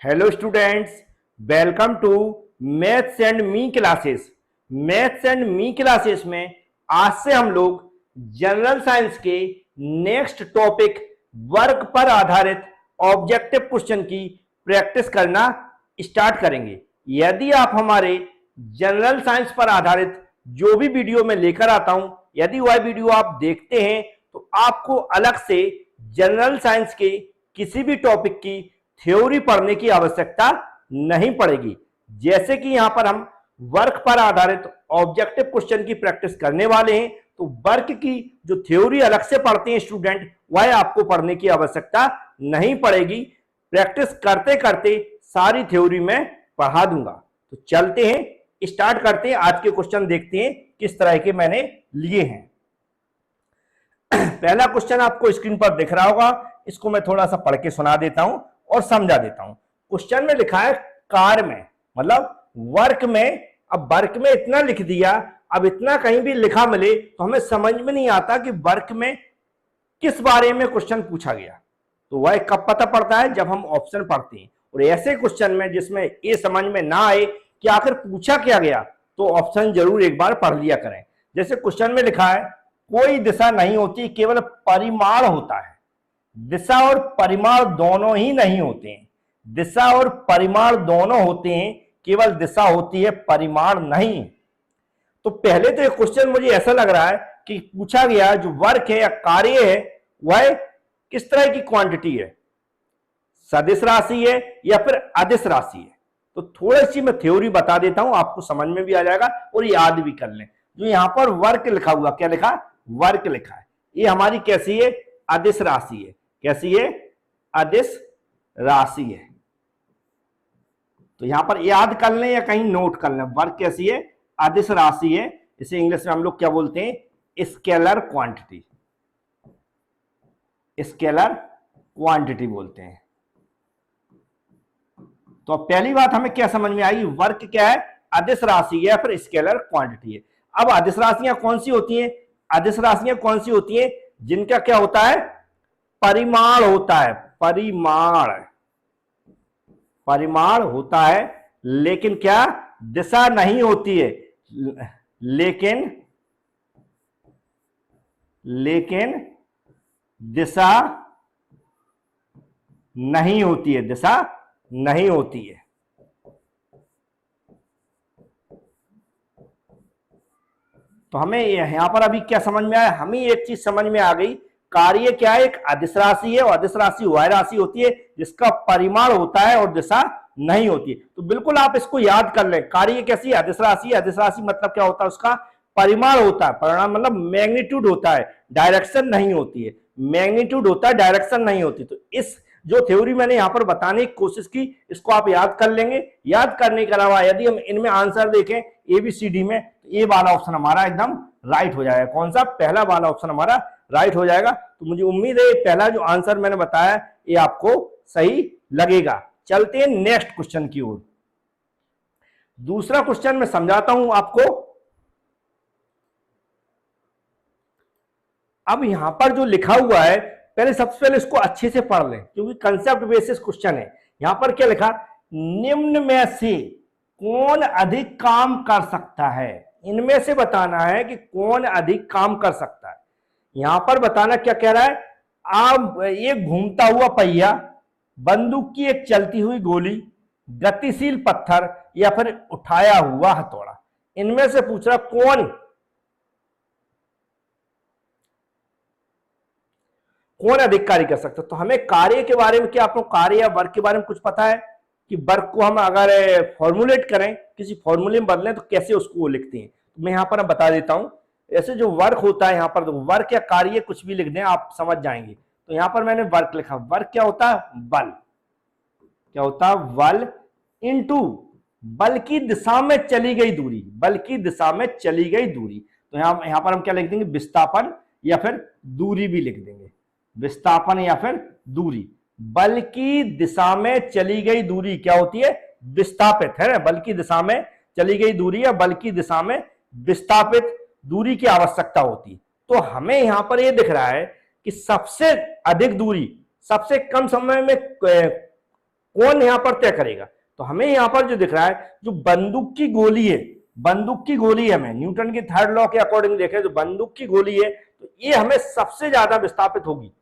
Hello students, welcome to maths and me classes. Maths and me classes में आज से हम लोग जनरल साइंस के नेक्स्ट टॉपिक वर्क पर आधारित ऑब्जेक्टिव क्वेश्चन की प्रैक्टिस करना स्टार्ट करेंगे। यदि आप हमारे जनरल साइंस पर आधारित जो भी वीडियो मैं लेकर आता हूं, यदि वह वीडियो आप देखते हैं तो आपको अलग से जनरल साइंस के किसी भी टॉपिक की थ्योरी पढ़ने की आवश्यकता नहीं पड़ेगी। जैसे कि यहां पर हम वर्क पर आधारित ऑब्जेक्टिव क्वेश्चन की प्रैक्टिस करने वाले हैं, तो वर्क की जो थ्योरी अलग से पढ़ते हैं स्टूडेंट, वह आपको पढ़ने की आवश्यकता नहीं पड़ेगी। प्रैक्टिस करते करते सारी थ्योरी मैं पढ़ा दूंगा। तो चलते हैं, स्टार्ट करते हैं। आज के क्वेश्चन देखते हैं किस तरह के मैंने लिए हैं। पहला क्वेश्चन आपको स्क्रीन पर दिख रहा होगा, इसको मैं थोड़ा सा पढ़ के सुना देता हूं और समझा देता हूं। क्वेश्चन में लिखा है कार में, मतलब वर्क में। अब वर्क में इतना लिख दिया, अब इतना कहीं भी लिखा मिले तो हमें समझ में नहीं आता कि वर्क में किस बारे में क्वेश्चन पूछा गया। तो वह कब पता पड़ता है? जब हम ऑप्शन पढ़ते हैं। और ऐसे क्वेश्चन में जिसमें ये समझ में ना आए कि आखिर पूछा क्या गया, तो ऑप्शन जरूर एक बार पढ़ लिया करें। जैसे क्वेश्चन में लिखा है कोई दिशा नहीं होती, केवल परिमाण होता है। दिशा और परिमाण दोनों ही नहीं होते हैं। दिशा और परिमाण दोनों होते हैं, केवल दिशा होती है, परिमाण नहीं। तो पहले तो ये क्वेश्चन मुझे ऐसा लग रहा है कि पूछा गया जो वर्क है या कार्य है वह किस तरह की क्वांटिटी है, सदिश राशि है या फिर अदिश राशि है। तो थोड़ी सी मैं थ्योरी बता देता हूं, आपको समझ में भी आ जाएगा और याद भी कर लें। जो यहां पर वर्क लिखा हुआ, क्या लिखा? वर्क लिखा है। ये हमारी कैसी है? अदिश राशि है। कैसी है? अदिश राशि है। तो यहां पर याद कर लें या कहीं नोट कर लें, वर्क कैसी है? अदिश राशि है। इसे इंग्लिश में हम लोग क्या बोलते हैं? Scalar quantity. स्केलर क्वांटिटी बोलते हैं। तो अब पहली बात हमें क्या समझ में आई? वर्क क्या है? अदिश राशि है, फिर स्केलर क्वांटिटी है। अब अदिश राशियां कौन सी होती हैं? अदिश राशियां कौन सी होती हैं? जिनका क्या होता है? परिमाण होता है। परिमाण होता है, लेकिन क्या? दिशा नहीं होती है। लेकिन दिशा नहीं होती है। दिशा नहीं होती है। तो हमें यहां पर अभी क्या समझ में आया? हमें एक चीज समझ में आ गई, कार्य क्या है? एक अदिश राशि है, और अदिश राशि वह राशि होती है जिसका परिमाण होता है और दिशा नहीं होती है। तो बिल्कुल आप इसको याद कर लें। कार्य कैसी? अदिश राशि। अदिश राशि मतलब क्या होता है? उसका परिमाण होता है। परिमाण मतलब मैग्नीट्यूड होता है, डायरेक्शन नहीं होती है। मैग्नीट्यूड होता है, डायरेक्शन नहीं होती। तो इस जो थ्योरी मैंने यहां पर बताने की कोशिश की, इसको आप याद कर लेंगे। याद करने के अलावा यदि हम इनमें आंसर देखें एबीसीडी में, तो ये वाला ऑप्शन हमारा एकदम राइट हो जाएगा। कौन सा? पहला वाला ऑप्शन हमारा राइट हो जाएगा। तो मुझे उम्मीद है पहला जो आंसर मैंने बताया ये आपको सही लगेगा। चलते हैं नेक्स्ट क्वेश्चन की ओर। दूसरा क्वेश्चन मैं समझाता हूं आपको। अब यहां पर जो लिखा हुआ है, पहले सबसे पहले इसको अच्छे से पढ़ लें, क्योंकि कंसेप्ट बेसिस क्वेश्चन है। यहां पर क्या लिखा? निम्न में से कौन अधिक काम कर सकता है? इनमें से बताना है कि कौन अधिक काम कर सकता है। यहां पर बताना क्या कह रहा है? आप एक घूमता हुआ पहिया, बंदूक की एक चलती हुई गोली, गतिशील पत्थर या फिर उठाया हुआ हथौड़ा। इनमें से पूछ रहा कौन अधिक कार्य कर सकता है। तो हमें कार्य के बारे में, क्या आपको कार्य या वर्क के बारे में कुछ पता है कि वर्क को हम अगर फॉर्मुलेट करें, किसी फॉर्मूले में बदलें, तो कैसे उसको लिखते हैं? तो मैं यहां पर बता देता हूं। ऐसे जो वर्क होता है, यहां पर वर्क या कार्य कुछ भी लिख दें, आप समझ जाएंगे। तो यहां पर मैंने वर्क लिखा। वर्क क्या होता है? बल। क्या होता है? बल इंटू बल की दिशा में चली गई दूरी। बल की दिशा में चली गई दूरी। तो यहां पर हम क्या लिख देंगे? विस्थापन या फिर दूरी भी लिख देंगे। विस्थापन या फिर दूरी। बल की दिशा में चली गई दूरी क्या होती है? विस्थापित, है ना? बल की दिशा में चली गई दूरी या बल की दिशा में विस्थापित दूरी की आवश्यकता होती है। तो हमें यहां पर यह दिख रहा है कि सबसे अधिक दूरी सबसे कम समय में कौन यहां पर तय करेगा? तो हमें यहां पर जो दिख रहा है, जो बंदूक की गोली है, बंदूक की गोली है, हमें न्यूटन के थर्ड लॉ के अकॉर्डिंग देखें जो बंदूक की गोली है, तो ये हमें सबसे ज्यादा विस्थापित होगी,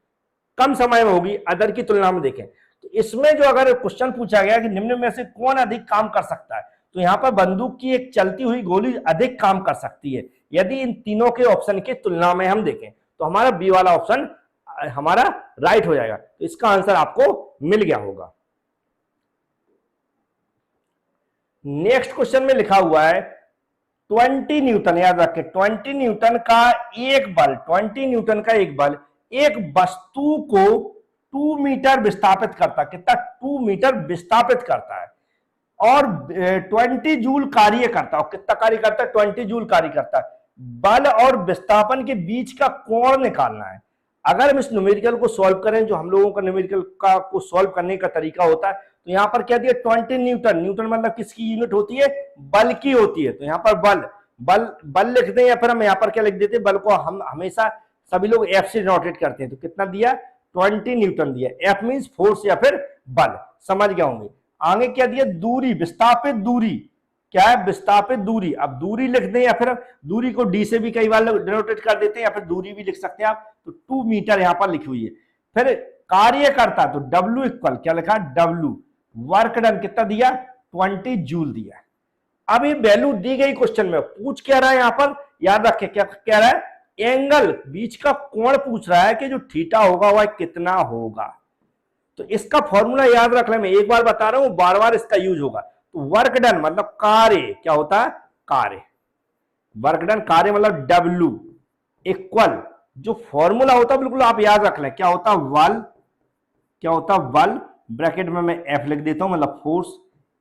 कम समय में होगी अदर की तुलना में। देखें तो इसमें जो अगर क्वेश्चन पूछा गया कि निम्न में से कौन अधिक काम कर सकता है, तो यहां पर बंदूक की एक चलती हुई गोली अधिक काम कर सकती है यदि इन तीनों के ऑप्शन की तुलना में हम देखें। तो हमारा बी वाला ऑप्शन हमारा राइट हो जाएगा। तो इसका आंसर आपको मिल गया होगा। नेक्स्ट क्वेश्चन में लिखा हुआ है 20 न्यूटन, याद रखें 20 न्यूटन का एक बल, 20 न्यूटन का एक बल एक वस्तु को 2 मीटर विस्थापित करता है। कितना? 2 मीटर विस्थापित करता है और 20 जूल कार्य करता है। कितना कार्य करता है? 20 जूल कार्य करता है। बल और विस्थापन के बीच का कोण निकालना है। अगर हम इस न्यूमेरिकल को सॉल्व करें, जो हम लोगों का न्यूमेरिकल का को सॉल्व करने का तरीका होता है, तो यहां पर क्या दिया? 20 न्यूटन। न्यूटन मतलब किसकी यूनिट होती है? बल की होती है। तो यहां पर बल लिख दें या फिर हम यहां पर क्या लिख देते हैं? बल को हम हमेशा सभी लोग एफ से नोटेट करते हैं। तो कितना दिया? 20 न्यूटन दिया। एफ मींस फोर्स या फिर बल, समझ गए होंगे। आगे क्या दिया? दूरी, विस्थापित दूरी। क्या है? विस्थापित दूरी। अब दूरी लिख दें या फिर दूरी को डी से भी कई बार डिनोटेट कर देते हैं या फिर दूरी भी लिख सकते हैं आप। तो 2 मीटर यहां पर लिखी हुई है। फिर कार्य करता, तो W इक्वल क्या लिखा? W। वर्क डन कितना दिया? 20 जूल दिया। अब ये वैल्यू दी गई क्वेश्चन में, पूछ क्या रहा है यहां पर? याद रखें क्या कह रहा है? एंगल, बीच का कोण पूछ रहा है कि जो थीटा होगा वह कितना होगा। तो इसका फॉर्मूला याद रख लें, मैं एक बार बता रहा हूं, बार बार इसका यूज होगा। तो वर्क डन मतलब कार्य, क्या होता है? कार्य। वर्क डन कार्य मतलब W इक्वल, जो फॉर्मूला होता है बिल्कुल आप याद रख लें, क्या होता है? बल, क्या होता है? बल, ब्रैकेट में मैं F लिख देता हूं, मतलब फोर्स,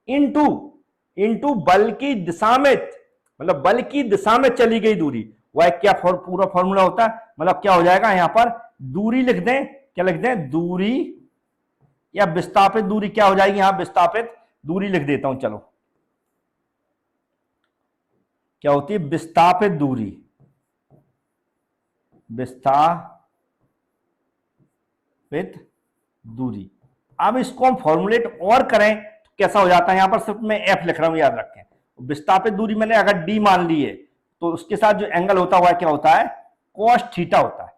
इनटू बल की दिशा में, मतलब बल की दिशा में चली गई दूरी, वह क्या पूरा फॉर्मूला होता है। मतलब क्या हो जाएगा यहां पर? दूरी लिख दें, क्या लिख दें? दूरी या विस्थापित दूरी क्या हो जाएगी? यहां विस्थापित दूरी लिख देता हूं। चलो, क्या होती है? विस्थापित दूरी, विस्थापित दूरी। अब इसको हम फॉर्मुलेट और करें तो कैसा हो जाता है? यहां पर सिर्फ मैं एफ लिख रहा हूं, याद रखें। विस्थापित दूरी मैंने अगर डी मान ली है तो उसके साथ जो एंगल होता हुआ क्या होता है? कॉस थीटा होता है।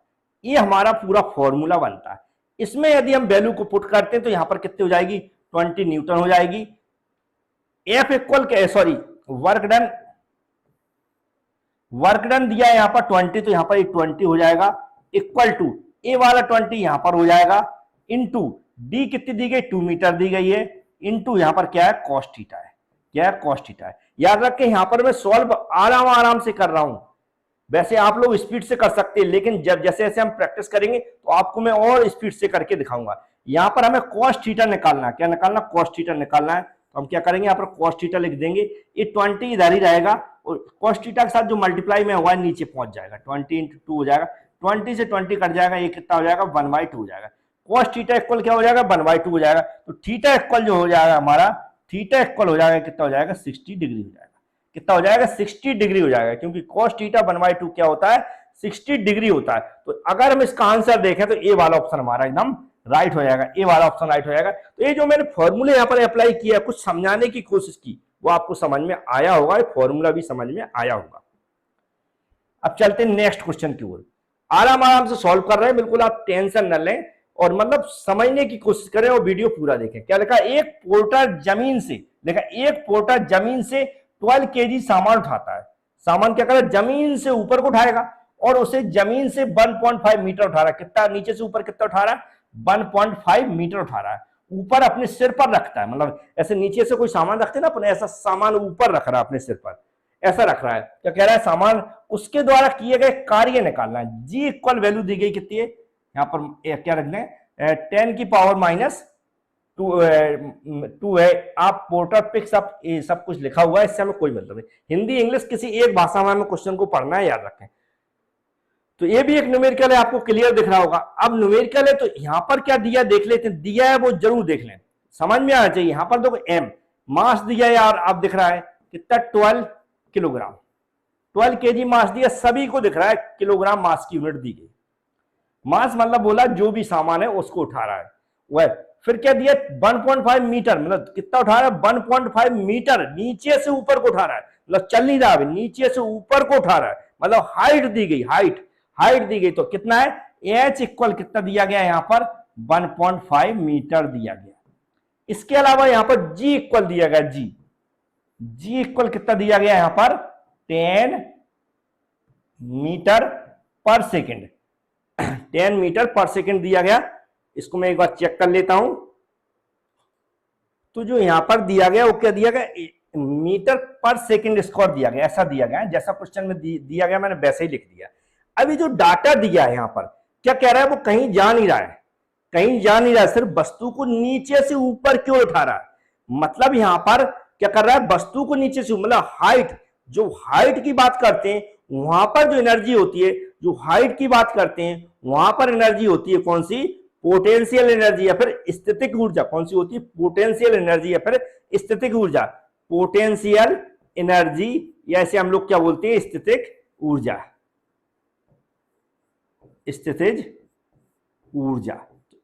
ये हमारा पूरा फॉर्मूला बनता है। इसमें यदि हम वैल्यू को पुट करते हैं तो यहां पर कितनी हो जाएगी? 20 न्यूटन हो जाएगी। F equal, sorry, work done दिया है यहां पर 20, तो यहां पर 20 हो जाएगा, इक्वल टू ए वाला 20 यहां पर हो जाएगा, इनटू डी कितनी दी गई? 2 मीटर दी गई है, इनटू यहां पर क्या है? कॉस थीटा है। क्या है? कॉस थीटा है। याद रखें यहां पर मैं सॉल्व आराम से कर रहा हूं। वैसे आप लोग स्पीड से कर सकते हैं, लेकिन जब जैसे जैसे हम प्रैक्टिस करेंगे तो आपको मैं और स्पीड से करके दिखाऊंगा। यहां पर हमें कॉस थीटा निकालना है। क्या निकालना? कॉस थीटा निकालना है। तो हम क्या करेंगे? यहाँ पर कॉस थीटा लिख देंगे। ये 20 इधर ही रहेगा और कॉस थीटा के साथ जो मल्टीप्लाई में हुआ है नीचे पहुंच जाएगा। 20 × 2 हो जाएगा। 20 से 20 कट जाएगा, ये कितना हो जाएगा? 1/2 हो जाएगा। कॉस थीटा इक्वल क्या हो जाएगा? 1/2 हो जाएगा। तो थीटा इक्वल जो हो जाएगा हमारा, थीटा इक्वल हो जाएगा, कितना हो जाएगा? 60 डिग्री हो जाएगा। कितना हो जाएगा? 60 डिग्री हो जाएगा, क्योंकि कॉस थीटा 1/2 क्या होता है? 60 डिग्री होता है। तो अगर हम इसका आंसर देखें तो ए वाला ऑप्शन हमारा एकदम राइट हो जाएगा। ए वाला ऑप्शन राइट हो जाएगा। तो ये जो मैंने फॉर्मूले यहां पर अप्लाई किया, कुछ समझाने की कोशिश की, वो आपको समझ में आया होगा, फॉर्मूला भी समझ में आया होगा। अब चलते हैं नेक्स्ट क्वेश्चन की ओर। आराम से सॉल्व कर रहे हैं, बिल्कुल आप टेंशन न लें और मतलब समझने की कोशिश करें और वीडियो पूरा देखें। क्या लिखा? एक पोर्टर जमीन से, देखा, एक पोर्टर जमीन से 12 kg सामान उठाता है। सामान क्या करे? जमीन से ऊपर को उठाएगा और उसे जमीन से 1.5 मीटर उठा रहा है। कितना? नीचे से ऊपर कितना उठा रहा है? 1.5 मीटर उठा रहा है। ऊपर अपने सिर पर रखता है, मतलब ऐसे नीचे से कोई सामान रखते ना अपने, ऐसा सामान ऊपर रख रहा है अपने सिर पर, ऐसा रख रहा है। क्या कह रहा है? सामान, उसके द्वारा किए गए कार्य निकालना है। जी इक्वल वैल्यू दी गई कितनी है? यहाँ पर क्या रखना है? 10 की पावर -2 है। आप पोर्टर पिक्स अप, ये सब कुछ लिखा हुआ है, इससे हमें कोई मतलब नहीं। हिंदी इंग्लिश किसी एक भाषा में हमें क्वेश्चन को पढ़ना है, याद रखें। तो ये भी एक न्यूमेरिकल है, आपको क्लियर दिख रहा होगा। अब न्यूमेरिकल है तो यहां पर क्या दिया देख लेते हैं। दिया है वो जरूर देख लें, समझ में आना चाहिए। यहां पर देखो एम मास दिया है यार, आप दिख रहा है कितना? 12 किलोग्राम, 12 kg मास दिया, सभी को दिख रहा है किलोग्राम मास की यूनिट दी गई। मास मतलब बोला जो भी सामान है उसको उठा रहा है वह। फिर क्या दिया 1.5 मीटर, मतलब कितना उठा रहा है 1.5 मीटर, नीचे से ऊपर को उठा रहा है, मतलब चल नहीं रहा है, नीचे से ऊपर को उठा रहा है, मतलब हाइट दी गई, हाइट दी गई। तो कितना है एच इक्वल कितना दिया गया यहां पर 1.5 मीटर दिया गया। इसके अलावा यहां पर जी इक्वल दिया गया, जी इक्वल कितना दिया गया यहां पर 10 मीटर पर सेकेंड, 10 मीटर पर सेकेंड दिया गया। इसको मैं एक बार चेक कर लेता हूं। तो जो यहां पर दिया गया वो क्या दिया गया मीटर पर सेकेंड स्क्वायर दिया गया, ऐसा दिया गया जैसा क्वेश्चन में दिया गया मैंने वैसे ही लिख दिया। अभी जो डाटा दिया है यहां पर क्या कह रहा है, वो कहीं जा नहीं रहा है, कहीं जा नहीं रहा है, सिर्फ वस्तु को नीचे से ऊपर क्यों उठा रहा है। मतलब यहां पर क्या कर रहा है, वस्तु को नीचे से, मतलब हाइट, जो हाइट की बात करते हैं वहां पर जो एनर्जी होती है, जो हाइट की बात करते हैं वहां पर एनर्जी होती है कौन सी, पोटेंशियल एनर्जी या फिर स्थितिक ऊर्जा। कौन सी होती है, पोटेंशियल एनर्जी या फिर स्थितिक ऊर्जा, पोटेंशियल एनर्जी या ऐसे हम लोग क्या बोलते हैं स्थितिक ऊर्जा, स्थितिज ऊर्जा।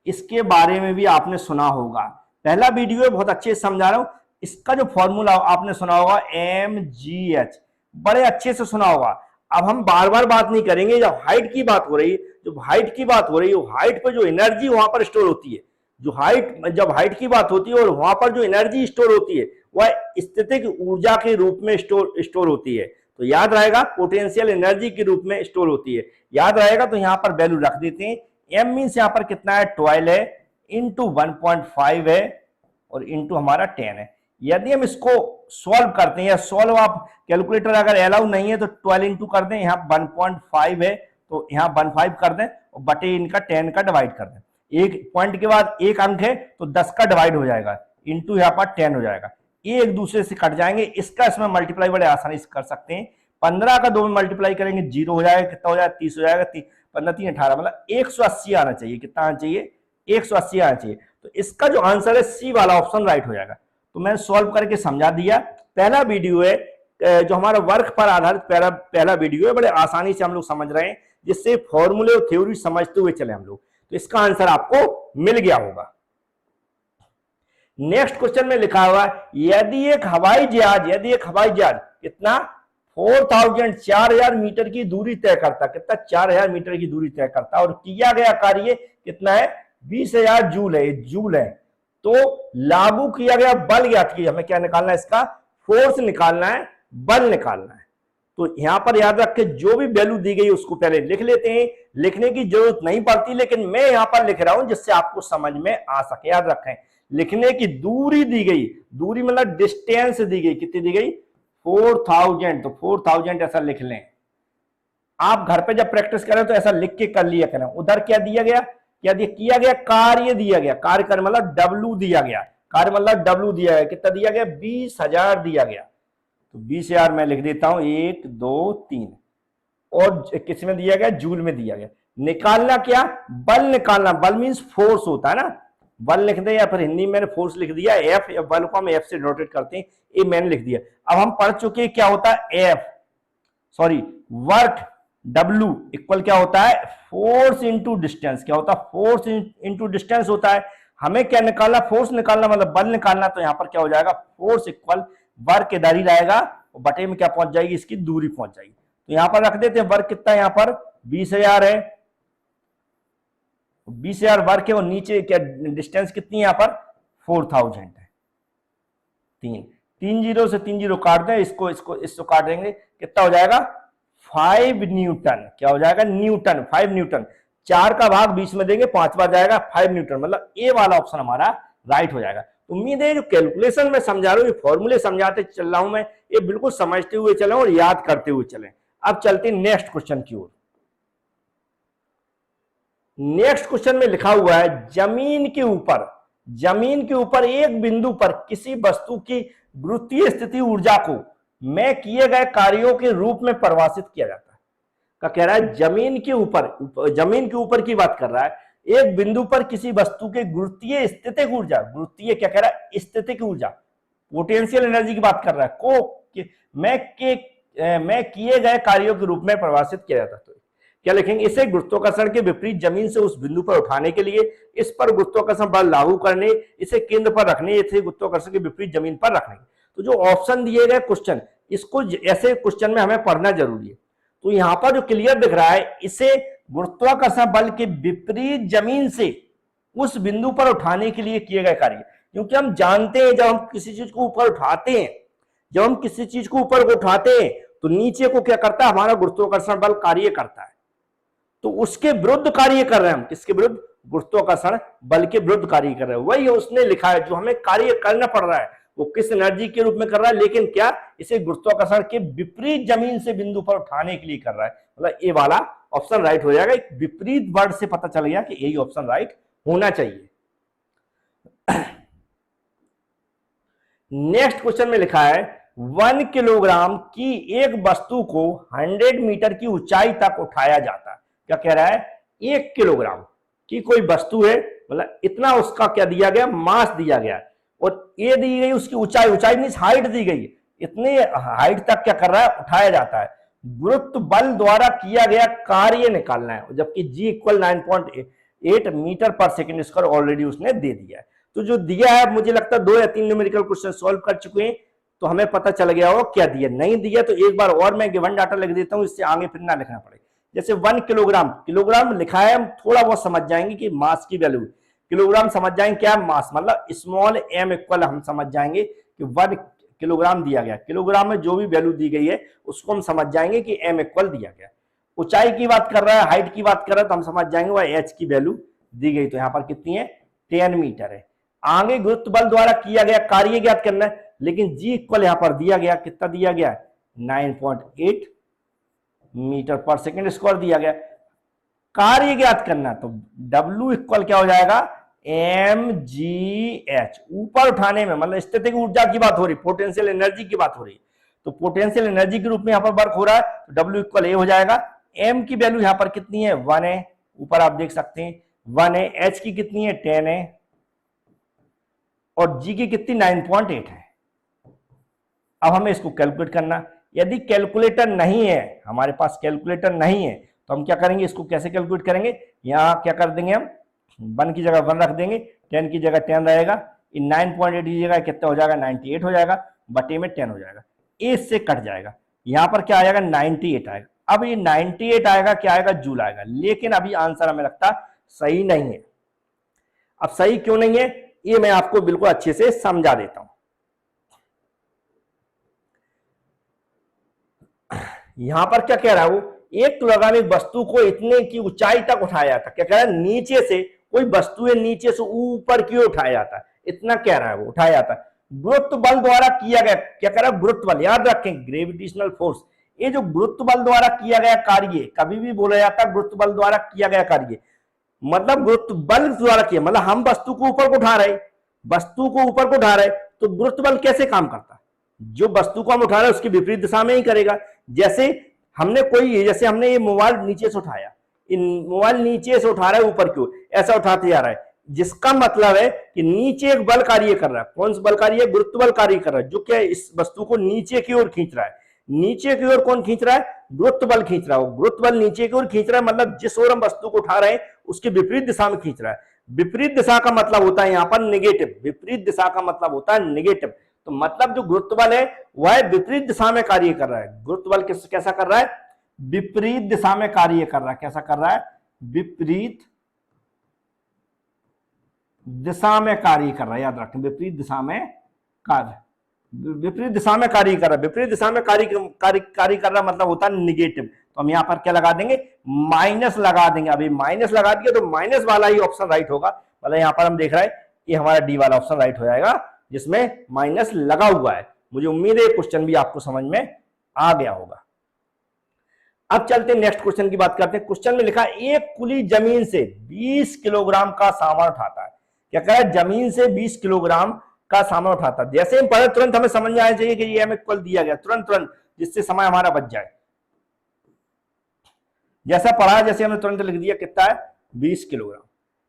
इसके बारे में भी आपने सुना होगा, पहला वीडियो है बहुत अच्छे से समझा रहा हूं। इसका जो फॉर्मूला आपने सुना होगा mgh, बड़े अच्छे से सुना होगा। अब हम बार बार बात नहीं करेंगे, जब हाइट की बात हो रही है, जब हाइट की बात हो रही है, हाइट पर जो एनर्जी वहां पर स्टोर होती है, जो हाइट, जब हाइट की बात होती है और वहां पर जो एनर्जी स्टोर होती है वह स्थितिक ऊर्जा के रूप में स्टोर होती है। तो याद रहेगा पोटेंशियल एनर्जी के रूप में स्टोर होती है, याद रहेगा। तो यहां पर वैल्यू रख देते हैं, m मीन्स यहां पर कितना है 12 है, इंटू 1.5 है और इंटू हमारा 10 है। यदि हम इसको सॉल्व करते हैं, या सॉल्व आप कैलकुलेटर अगर अलाउ नहीं है तो 12 इंटू कर दें, यहाँ 1.5 है तो यहाँ 1.5 कर दें और बटे इनका 10 का डिवाइड कर दें। एक पॉइंट के बाद एक अंक है तो 10 का डिवाइड हो जाएगा, इंटू यहाँ पर 10 हो जाएगा, ये एक दूसरे से कट जाएंगे। इसका इसमें मल्टीप्लाई बड़े आसानी से कर सकते हैं, 15 का 2 में मल्टीप्लाई करेंगे 0 हो जाएगा, कितना हो जाएगा 30 हो जाएगा, 15 3 18, मतलब 180 आना चाहिए। कितना आना चाहिए 180 आना चाहिए। तो इसका जो आंसर है सी वाला ऑप्शन राइट हो जाएगा। तो मैंने सॉल्व करके समझा दिया। पहला वीडियो है जो हमारा वर्क पर आधारित पहला वीडियो है, बड़े आसानी से हम लोग समझ रहे हैं, जिससे फॉर्मूले और थ्योरी समझते हुए चले हम लोग। तो इसका आंसर आपको मिल गया होगा। नेक्स्ट क्वेश्चन में लिखा हुआ है यदि एक हवाई जहाज कितना 4000 मीटर की दूरी तय करता, कितना 4000 मीटर की दूरी तय करता और किया गया कार्य कितना है 20,000 जूल है, तो लागू किया गया बल ज्ञात कीजिए। हमें क्या निकालना है, इसका फोर्स निकालना है, बल निकालना है। तो यहां पर याद रखें जो भी वैल्यू दी गई उसको पहले लिख लेते हैं, लिखने की जरूरत नहीं पड़ती, लेकिन मैं यहां पर लिख रहा हूं जिससे आपको समझ में आ सके। याद रखें लिखने की दूरी दी गई, दूरी मतलब डिस्टेंस दी गई, कितनी दी गई 4000, तो 4000 ऐसा लिख लें। आप घर पे जब प्रैक्टिस करें तो ऐसा लिख के कर लिया करें। उधर क्या दिया गया, क्या किया गया कार्य दिया गया, कार्य कर मतलब W दिया गया, कार्य मतलब W दिया गया, कितना दिया गया 20,000 दिया गया। तो 20,000 मैं लिख देता हूं 1 2 3, और किस में दिया गया जूल में दिया गया। निकालना क्या, बल निकालना, बल मीन्स फोर्स होता है ना, बल लिख दें या फिर हिंदी में मैंने फोर्स लिख दिया, एफ, या बल को हम एफ से डिनोटेट करते हैं, ये मैंने लिख दिया। अब हम पढ़ चुके क्या होता है वर्क W इक्वल क्या होता है फोर्स इंटू डिस्टेंस, क्या होता है फोर्स इंटू डिस्टेंस होता है। हमें क्या निकालना, फोर्स निकालना मतलब बल निकालना। तो यहां पर क्या हो जाएगा फोर्स इक्वल वर्क इधर ही रहेगा और बटे में क्या पहुंच जाएगी इसकी दूरी पहुंच जाएगी। तो यहां पर रख देते हैं वर्क कितना, यहां पर 20,000 है, 20,000 वर्क है और नीचे क्या डिस्टेंस कितनी है, यहां पर 4000 है। 3 जीरो से 3 जीरो काट दें, इसको काट देंगे, कितना हो जाएगा 5 न्यूटन। क्या हो जाएगा न्यूटन, 5 न्यूटन। 4 का भाग 20 में देंगे, 5 बार जाएगा 5 न्यूटन, मतलब ए वाला ऑप्शन हमारा राइट हो जाएगा। उम्मीद है जो कैलकुलेशन में समझा रहा हूं, ये फॉर्मूले समझाते चल रहा हूं मैं, ये बिल्कुल समझते हुए चलें और याद करते हुए चलें। अब चलते हैं नेक्स्ट क्वेश्चन की ओर। नेक्स्ट क्वेश्चन में लिखा हुआ है जमीन के ऊपर एक बिंदु पर किसी वस्तु की गुरुत्वीय स्थिति ऊर्जा को में किए गए कार्यों के रूप में परिभाषित किया जाता है। क्या कह रहा है, जमीन के ऊपर की बात कर रहा है, एक बिंदु पर किसी वस्तु के गुरुत्वीय स्थितिक ऊर्जा, गुरुत्वीय क्या कह रहा है स्थितिक ऊर्जा, पोटेंशियल एनर्जी की बात कर रहा है, में किए गए कार्यों के रूप में परिभाषित किया जाता है। क्या लिखेंगे, इसे गुरुत्वाकर्षण के विपरीत जमीन से उस बिंदु पर उठाने के लिए, इस पर गुरुत्वाकर्षण बल लागू करने, इसे केंद्र पर रखने, इसे गुरुत्वाकर्षण के विपरीत जमीन पर रखने। तो जो ऑप्शन दिए गए क्वेश्चन, इसको ऐसे क्वेश्चन में हमें पढ़ना जरूरी है। तो यहां पर जो क्लियर दिख रहा है, इसे गुरुत्वाकर्षण बल के विपरीत जमीन से उस बिंदु पर उठाने के लिए किए गए कार्य। क्योंकि हम जानते हैं जब हम किसी चीज को ऊपर उठाते हैं, जब हम किसी चीज को ऊपर उठाते हैं तो नीचे को क्या करता है, हमारा गुरुत्वाकर्षण बल कार्य करता है। तो उसके विरुद्ध कार्य कर रहे हैं हम, किसके विरुद्ध, गुरुत्वाकर्षण बल के विरुद्ध कार्य कर रहे हैं। वही उसने लिखा है, जो हमें कार्य करना पड़ रहा है वो किस एनर्जी के रूप में कर रहा है, लेकिन क्या, इसे गुरुत्वाकर्षण के विपरीत जमीन से बिंदु पर उठाने के लिए कर रहा है। मतलब ये वाला ऑप्शन राइट हो जाएगा। विपरीत वर्ड से पता चल गया कि यही ऑप्शन राइट होना चाहिए। नेक्स्ट क्वेश्चन में लिखा है 1 किलोग्राम की एक वस्तु को 100 मीटर की ऊंचाई तक उठाया जाता है। क्या कह रहा है, 1 किलोग्राम की कोई वस्तु है, मतलब इतना उसका क्या दिया गया, मास दिया गया, और ये दी गई उसकी ऊंचाई, ऊंचाई मींस हाइट दी गई, इतने हाइट तक क्या कर रहा है, उठाया जाता है। गुरुत्व बल द्वारा किया गया कार्य निकालना है, जबकि G इक्वल 9.8 मीटर पर सेकेंड स्क्वायर ऑलरेडी उसने दे दिया है। तो जो दिया है, मुझे लगता है 2 या 3 न्यूमेरिकल क्वेश्चन सॉल्व कर चुके हैं, तो हमें पता चल गया हो क्या दिया। नहीं दिया तो एक बार और मैं गिवन डाटा लिख देता हूं, इससे आगे फिर ना लिखना पड़े। जैसे 1 किलोग्राम, किलोग्राम लिखा है, हम थोड़ा बहुत समझ जाएंगे कि मास की वैल्यू, किलोग्राम समझ जाएंगे क्या मास, मतलब स्मॉल m इक्वल हम समझ जाएंगे कि 1 किलोग्राम दिया गया। किलोग्राम में जो भी वैल्यू दी गई है उसको हम समझ जाएंगे कि m इक्वल दिया गया। ऊंचाई की बात कर रहा है, हाइट की बात कर रहा है, तो हम समझ जाएंगे वह h की वैल्यू दी गई, तो यहाँ पर कितनी है, 10 मीटर है। आगे गुरुत्व बल द्वारा किया गया कार्य ज्ञात करना है, लेकिन G इक्वल यहाँ पर दिया गया, कितना दिया गया, 9.8 मीटर पर सेकेंड स्क्वायर दिया गया। कार्य ज्ञात करना, तो W इक्वल क्या हो जाएगा, mgh, ऊपर उठाने में, मतलब स्टैटिक ऊर्जा की बात हो रही, पोटेंशियल एनर्जी की बात हो रही, तो पोटेंशियल एनर्जी के रूप में यहाँ पर वर्क हो रहा है, तो W इक्वल ए हो जाएगा। m की वैल्यू यहाँ पर कितनी है, 1 है, ऊपर आप देख सकते हैं 1 है, h की कितनी है, 10 है, और g की कितनी, 9.8 है। अब हमें इसको कैलकुलेट करना, यदि कैलकुलेटर नहीं है, हमारे पास कैलकुलेटर नहीं है, तो हम क्या करेंगे, इसको कैसे कैलकुलेट करेंगे, यहाँ क्या कर देंगे, हम 1 की जगह 1 रख देंगे, 10 की जगह 10 रहेगा, 9.8 की जगह कितना हो जाएगा, 98 हो जाएगा, बटे में 10 हो जाएगा, ए से कट जाएगा, यहाँ पर क्या आएगा, 98 आएगा। अब ये 98 आएगा, क्या आएगा, जूल आएगा, लेकिन अभी आंसर हमें लगता सही नहीं है। अब सही क्यों नहीं है, ये मैं आपको बिल्कुल अच्छे से समझा देता हूं। यहां पर क्या कह रहा है वो, 1 किलोग्राम एक वस्तु को इतने की ऊंचाई तक उठाया जाता है। क्या कह रहा है, नीचे से कोई वस्तु है, नीचे से ऊपर की ओर उठाया जाता है, इतना कह रहा है वो, उठाया जाता है। गुरुत्व बल द्वारा किया गया, क्या कह रहा है, गुरुत्व बल, याद रखें ग्रेविटेशनल फोर्स। ये जो गुरुत्व बल द्वारा किया गया कार्य, कभी भी बोला जाता है गुरुत्व बल द्वारा किया गया कार्य, मतलब गुरुत्व बल द्वारा किया, मतलब हम वस्तु को ऊपर को उठा रहे, वस्तु को ऊपर को उठा रहे, तो गुरुत्व बल कैसे काम करता है, जो वस्तु को हम उठा रहे हैं उसकी विपरीत दिशा में ही करेगा। जैसे हमने कोई, जैसे हमने ये मोबाइल नीचे से उठाया, मोबाइल नीचे से उठा रहा है ऊपर की ओर, ऐसा उठाते जा रहा है, जिसका मतलब है कि नीचे एक बल कार्य कर रहा है। कौन सा बल कार्य है, गुरुत्व बल कार्य कर रहा है, जो क्या इस वस्तु को नीचे की ओर खींच रहा है। नीचे की ओर कौन खींच रहा है, गुरुत्व बल खींच रहा है, गुरुत्व बल नीचे की ओर खींच रहा है, मतलब जिस ओर हम वस्तु को उठा रहे हैं उसके विपरीत दिशा में खींच रहा है। विपरीत दिशा का मतलब होता है यहाँ पर नेगेटिव, विपरीत दिशा का मतलब होता है नेगेटिव। तो मतलब जो गुरुत्व बल है वह विपरीत दिशा में कार्य कर रहा है। गुरुत्व बल कैसा कर रहा है, विपरीत दिशा में कार्य कर रहा है। कैसा कर रहा है, विपरीत दिशा में कार्य कर रहा है, याद रखें, विपरीत दिशा में कार्य, विपरीत दिशा में कार्य कर रहा है। विपरीत दिशा में कार्य कर रहा मतलब होता है निगेटिव। तो हम यहां पर क्या लगा देंगे, माइनस लगा देंगे। अभी माइनस लगा दिया तो माइनस वाला ही ऑप्शन राइट होगा, मतलब यहां पर हम देख रहे हैं कि हमारा डी वाला ऑप्शन राइट हो जाएगा जिसमें माइनस लगा हुआ है। मुझे उम्मीद है क्वेश्चन भी आपको समझ में आ गया होगा। अब चलते नेक्स्ट क्वेश्चन की बात करते हैं। क्वेश्चन में लिखा है एक कुली जमीन से 20 किलोग्राम का सामान उठाता है। क्या कह रहा है, जमीन से 20 किलोग्राम का सामान उठाता है। जैसे हम पढ़े तुरंत हमें समझ में आना चाहिए कि ये एम इक्वल दिया गया, तुरंत जिससे समय हमारा बच जाए। जैसा पढ़ा जैसे हमने तुरंत लिख दिया, कितना है 20 किलोग्राम।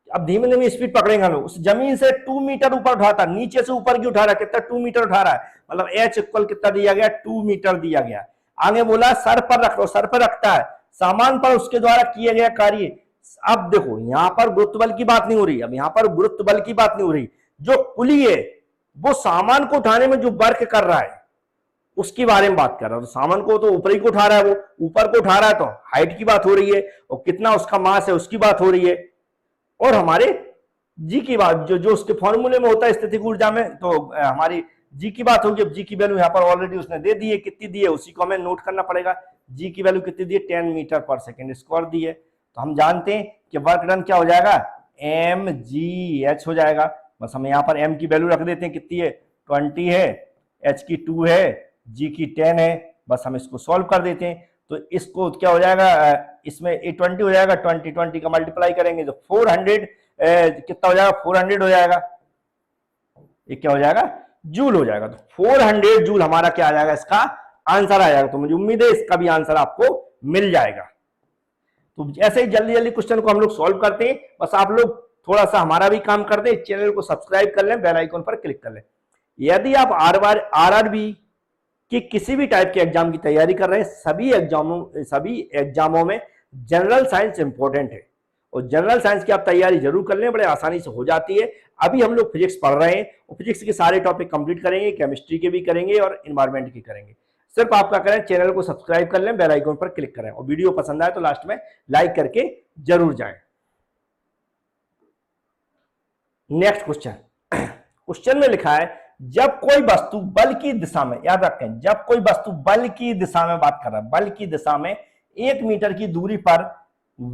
अब धीमे धीमे स्पीड पकड़ेंगे हम लोग। उस जमीन से 2 मीटर ऊपर उठाता, नीचे से ऊपर की उठा रहा है, कितना 2 मीटर उठा रहा है, मतलब एच इक्वल कितना दिया गया, 2 मीटर दिया गया। आगे बोला सर पर रख लो, सर पर रखता है, सामान पर उसके द्वारा किया गया कार्य। अब देखो यहां पर गुरुत्व बल की बात नहीं हो रही, अब यहां पर गुरुत्व बल की बात नहीं हो रही, जो कुली है वो सामान को उठाने में जो वर्क कर रहा है उसके बारे में बात कर रहा है। तो सामान को तो ऊपर ही को उठा रहा है, वो ऊपर को उठा रहा है, तो हाइट की बात हो रही है, और कितना उसका मास है उसकी बात हो रही है। और हमारे जी की बात जो उसके फॉर्मूले में होता है स्थितिक ऊर्जा में, तो हमारी जी की बात होगी। अब जी की वैल्यू यहाँ पर ऑलरेडी उसने दे दी है, कितनी दी है उसी को हमें नोट करना पड़ेगा। जी की वैल्यू कितनी दी है, 10 मीटर पर सेकेंड स्क्वायर दी है। तो हम जानते हैं कि वर्क डन क्या हो जाएगा, mgh हो जाएगा। बस हम यहाँ पर m की वैल्यू रख देते हैं, कितनी है 20 है, h की 2 है, g की 10 है। बस हम इसको सॉल्व कर देते हैं, तो इसको क्या हो जाएगा, इसमें 20 हो जाएगा, 20 का मल्टीप्लाई करेंगे तो 400 कितना हो जाएगा, 400 हो जाएगा। ये क्या हो जाएगा, जूल हो जाएगा। तो 400 जूल हमारा क्या आ जाएगा, इसका आंसर आ जाएगा। तो मुझे उम्मीद है इसका भी आंसर आपको मिल जाएगा। तो ऐसे ही जल्दी जल्दी क्वेश्चन को हम लोग सॉल्व करते हैं। बस आप लोग थोड़ा सा हमारा भी काम कर दें, चैनल को सब्सक्राइब कर लें, बेल आइकन पर क्लिक कर लें। यदि आप आरआरबी कि किसी भी टाइप के एग्जाम की तैयारी कर रहे हैं, सभी एग्जामों में जनरल साइंस इंपॉर्टेंट है, और जनरल साइंस की आप तैयारी जरूर कर लें, बड़े आसानी से हो जाती है। अभी हम लोग फिजिक्स पढ़ रहे हैं, और फिजिक्स के सारे टॉपिक कंप्लीट करेंगे, केमिस्ट्री के भी करेंगे और इन्वायरमेंट के करेंगे। सिर्फ आपका करें, चैनल को सब्सक्राइब कर लें, बेल आइकन पर क्लिक करें, और वीडियो पसंद आए तो लास्ट में लाइक करके जरूर जाएं। नेक्स्ट क्वेश्चन में लिखा है, जब कोई वस्तु बल की दिशा में, याद रखें, जब कोई वस्तु बल की दिशा में बात कर रहा है, बल की दिशा में 1 मीटर की दूरी पर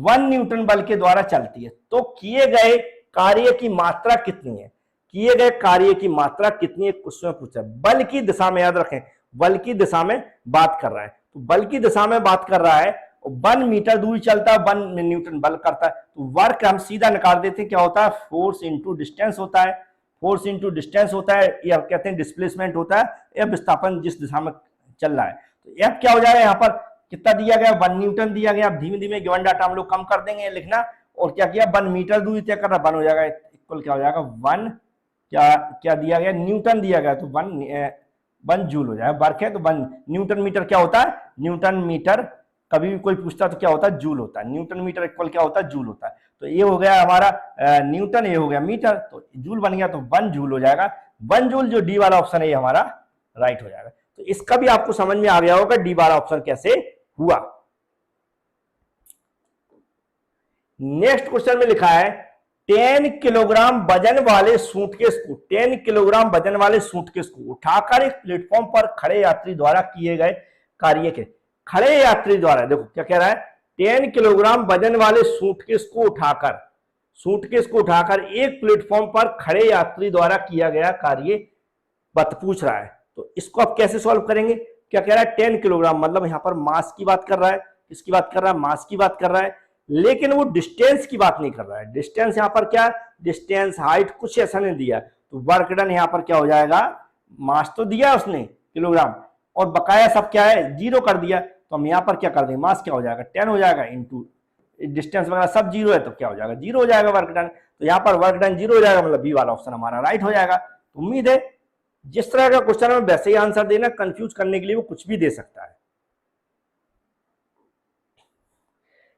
1 न्यूटन बल के द्वारा चलती है, तो किए गए कार्य की मात्रा कितनी है, किए गए कार्य की मात्रा कितनी है, उसमें पूछा। बल की दिशा में, याद रखें, बल की दिशा में बात कर रहा है, तो बल की दिशा में बात कर रहा है, 1 मीटर दूरी चलता है, 1 न्यूटन बल करता है, तो वर्क हम सीधा निकाल देते हैं, क्या होता है, फोर्स इंटू डिस्टेंस होता है। फोर्स इंटू डिस्टेंस होता है, या कहते हैं डिस्प्लेसमेंट होता है, या विस्थापन जिस दिशा में चल रहा है। तो एफ क्या हो जाएगा, यहाँ पर कितना दिया गया, 1 न्यूटन दिया गया। अब धीमे धीमे गिवन डाटा हम लोग कम कर देंगे लिखना, और क्या किया, 1 मीटर दूरी तय कर रहा, 1 हो जाएगा, इक्वल क्या हो जाएगा, 1 क्या दिया गया, न्यूटन दिया गया, तो 1 जूल हो जाएगा। वर्क है तो 1 न्यूटन मीटर क्या होता है, न्यूटन मीटर, कभी भी कोई पूछता तो क्या होता है, जूल होता है। न्यूटन मीटर इक्वल क्या होता है, जूल होता है। तो ये हो गया हमारा न्यूटन, ये हो गया मीटर, तो जूल बन गया, तो 1 जूल हो जाएगा। 1 जूल जो डी वाला ऑप्शन है ये हमारा राइट हो जाएगा। तो इसका भी आपको समझ में आ गया होगा डी वाला ऑप्शन कैसे हुआ। नेक्स्ट क्वेश्चन में लिखा है, 10 किलोग्राम वजन वाले सूटकेस को, 10 किलोग्राम वजन वाले सूटकेस को उठाकर एक प्लेटफॉर्म पर खड़े यात्री द्वारा किए गए कार्य के, खड़े यात्री द्वारा, देखो क्या कह रहा है, 10 किलोग्राम वजन वाले सूटकेस को उठाकर एक प्लेटफॉर्म पर खड़े यात्री द्वारा किया गया कार्य पूछ रहा है। तो इसको आप कैसे सॉल्व करेंगे, क्या कह रहा है, 10 किलोग्राम मतलब यहां पर मास की बात कर रहा है, किसकी बात कर रहा है, मास की बात कर रहा है, लेकिन वो डिस्टेंस की बात नहीं कर रहा है। डिस्टेंस यहां पर क्या, डिस्टेंस, हाइट कुछ ऐसा नहीं दिया, तो वर्क डन यहां पर क्या हो जाएगा, मास तो दिया उसने किलोग्राम, और बकाया सब क्या है, 0 कर दिया, तो हम यहाँ पर क्या कर देंगे, मास क्या हो जाएगा, 10 हो जाएगा, इंटू डिस्टेंस वगैरह सब 0 है, तो क्या हो जाएगा, 0 हो जाएगा वर्क डन। तो यहाँ पर वर्क डन 0 हो जाएगा, मतलब बी वाला ऑप्शन हमारा राइट हो जाएगा। तो उम्मीद है जिस तरह का क्वेश्चन है वैसे ही आंसर देना, कंफ्यूज करने के लिए वो कुछ भी दे सकता है।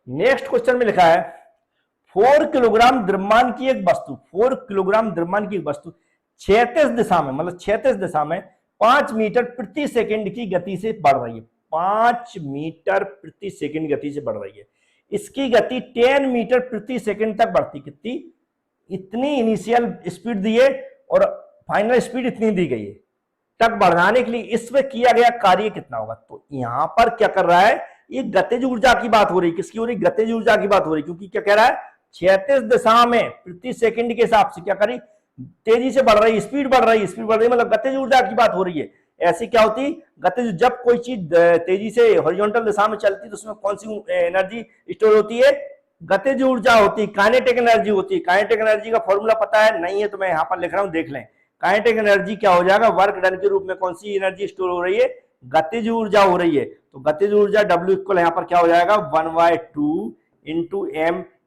नेक्स्ट क्वेश्चन में लिखा है, 4 किलोग्राम द्रव्यमान की एक वस्तु, 4 किलोग्राम द्रव्यमान की एक वस्तु क्षैतिज दिशा में, मतलब क्षैतिज दिशा में 5 मीटर प्रति सेकंड की गति से बढ़ रही है, 5 मीटर प्रति सेकंड गति से बढ़ रही है। इसकी गति 10 मीटर प्रति सेकंड तक बढ़ती, कितनी, इतनी इनिशियल स्पीड दी है और फाइनल स्पीड इतनी दी गई है, तक बढ़ाने के लिए इसमें किया गया कार्य कितना होगा। तो यहां पर क्या कर रहा है, ये गतिज ऊर्जा की बात हो रही है, किसकी हो रही, गतिज ऊर्जा की बात हो रही है, क्योंकि क्या कह रहा है, क्षैतिज दिशा में प्रति सेकंड के हिसाब से क्या करी, तेजी से बढ़ रही है, स्पीड बढ़ रही है, मतलब गतिज ऊर्जा की बात हो रही है। ऐसी क्या होती, गतिज, जब कोई चीज तेजी से हॉरिजॉन्टल दिशा में चलती है तो उसमें कौन सी एनर्जी स्टोर होती है, गतिज ऊर्जा होती है, काइनेटिक एनर्जी होती है। काइनेटिक एनर्जी का फॉर्मूला पता है, नहीं है तो मैं यहाँ पर लिख रहा हूँ, देख लें। काइनेटिक एनर्जी क्या हो जाएगा, वर्क डन के रूप में कौन सी एनर्जी स्टोर हो रही है, गतिज ऊर्जा हो रही है। तो गतिज ऊर्जा W इक्वल यहाँ पर क्या हो जाएगा, 1/2 इंटू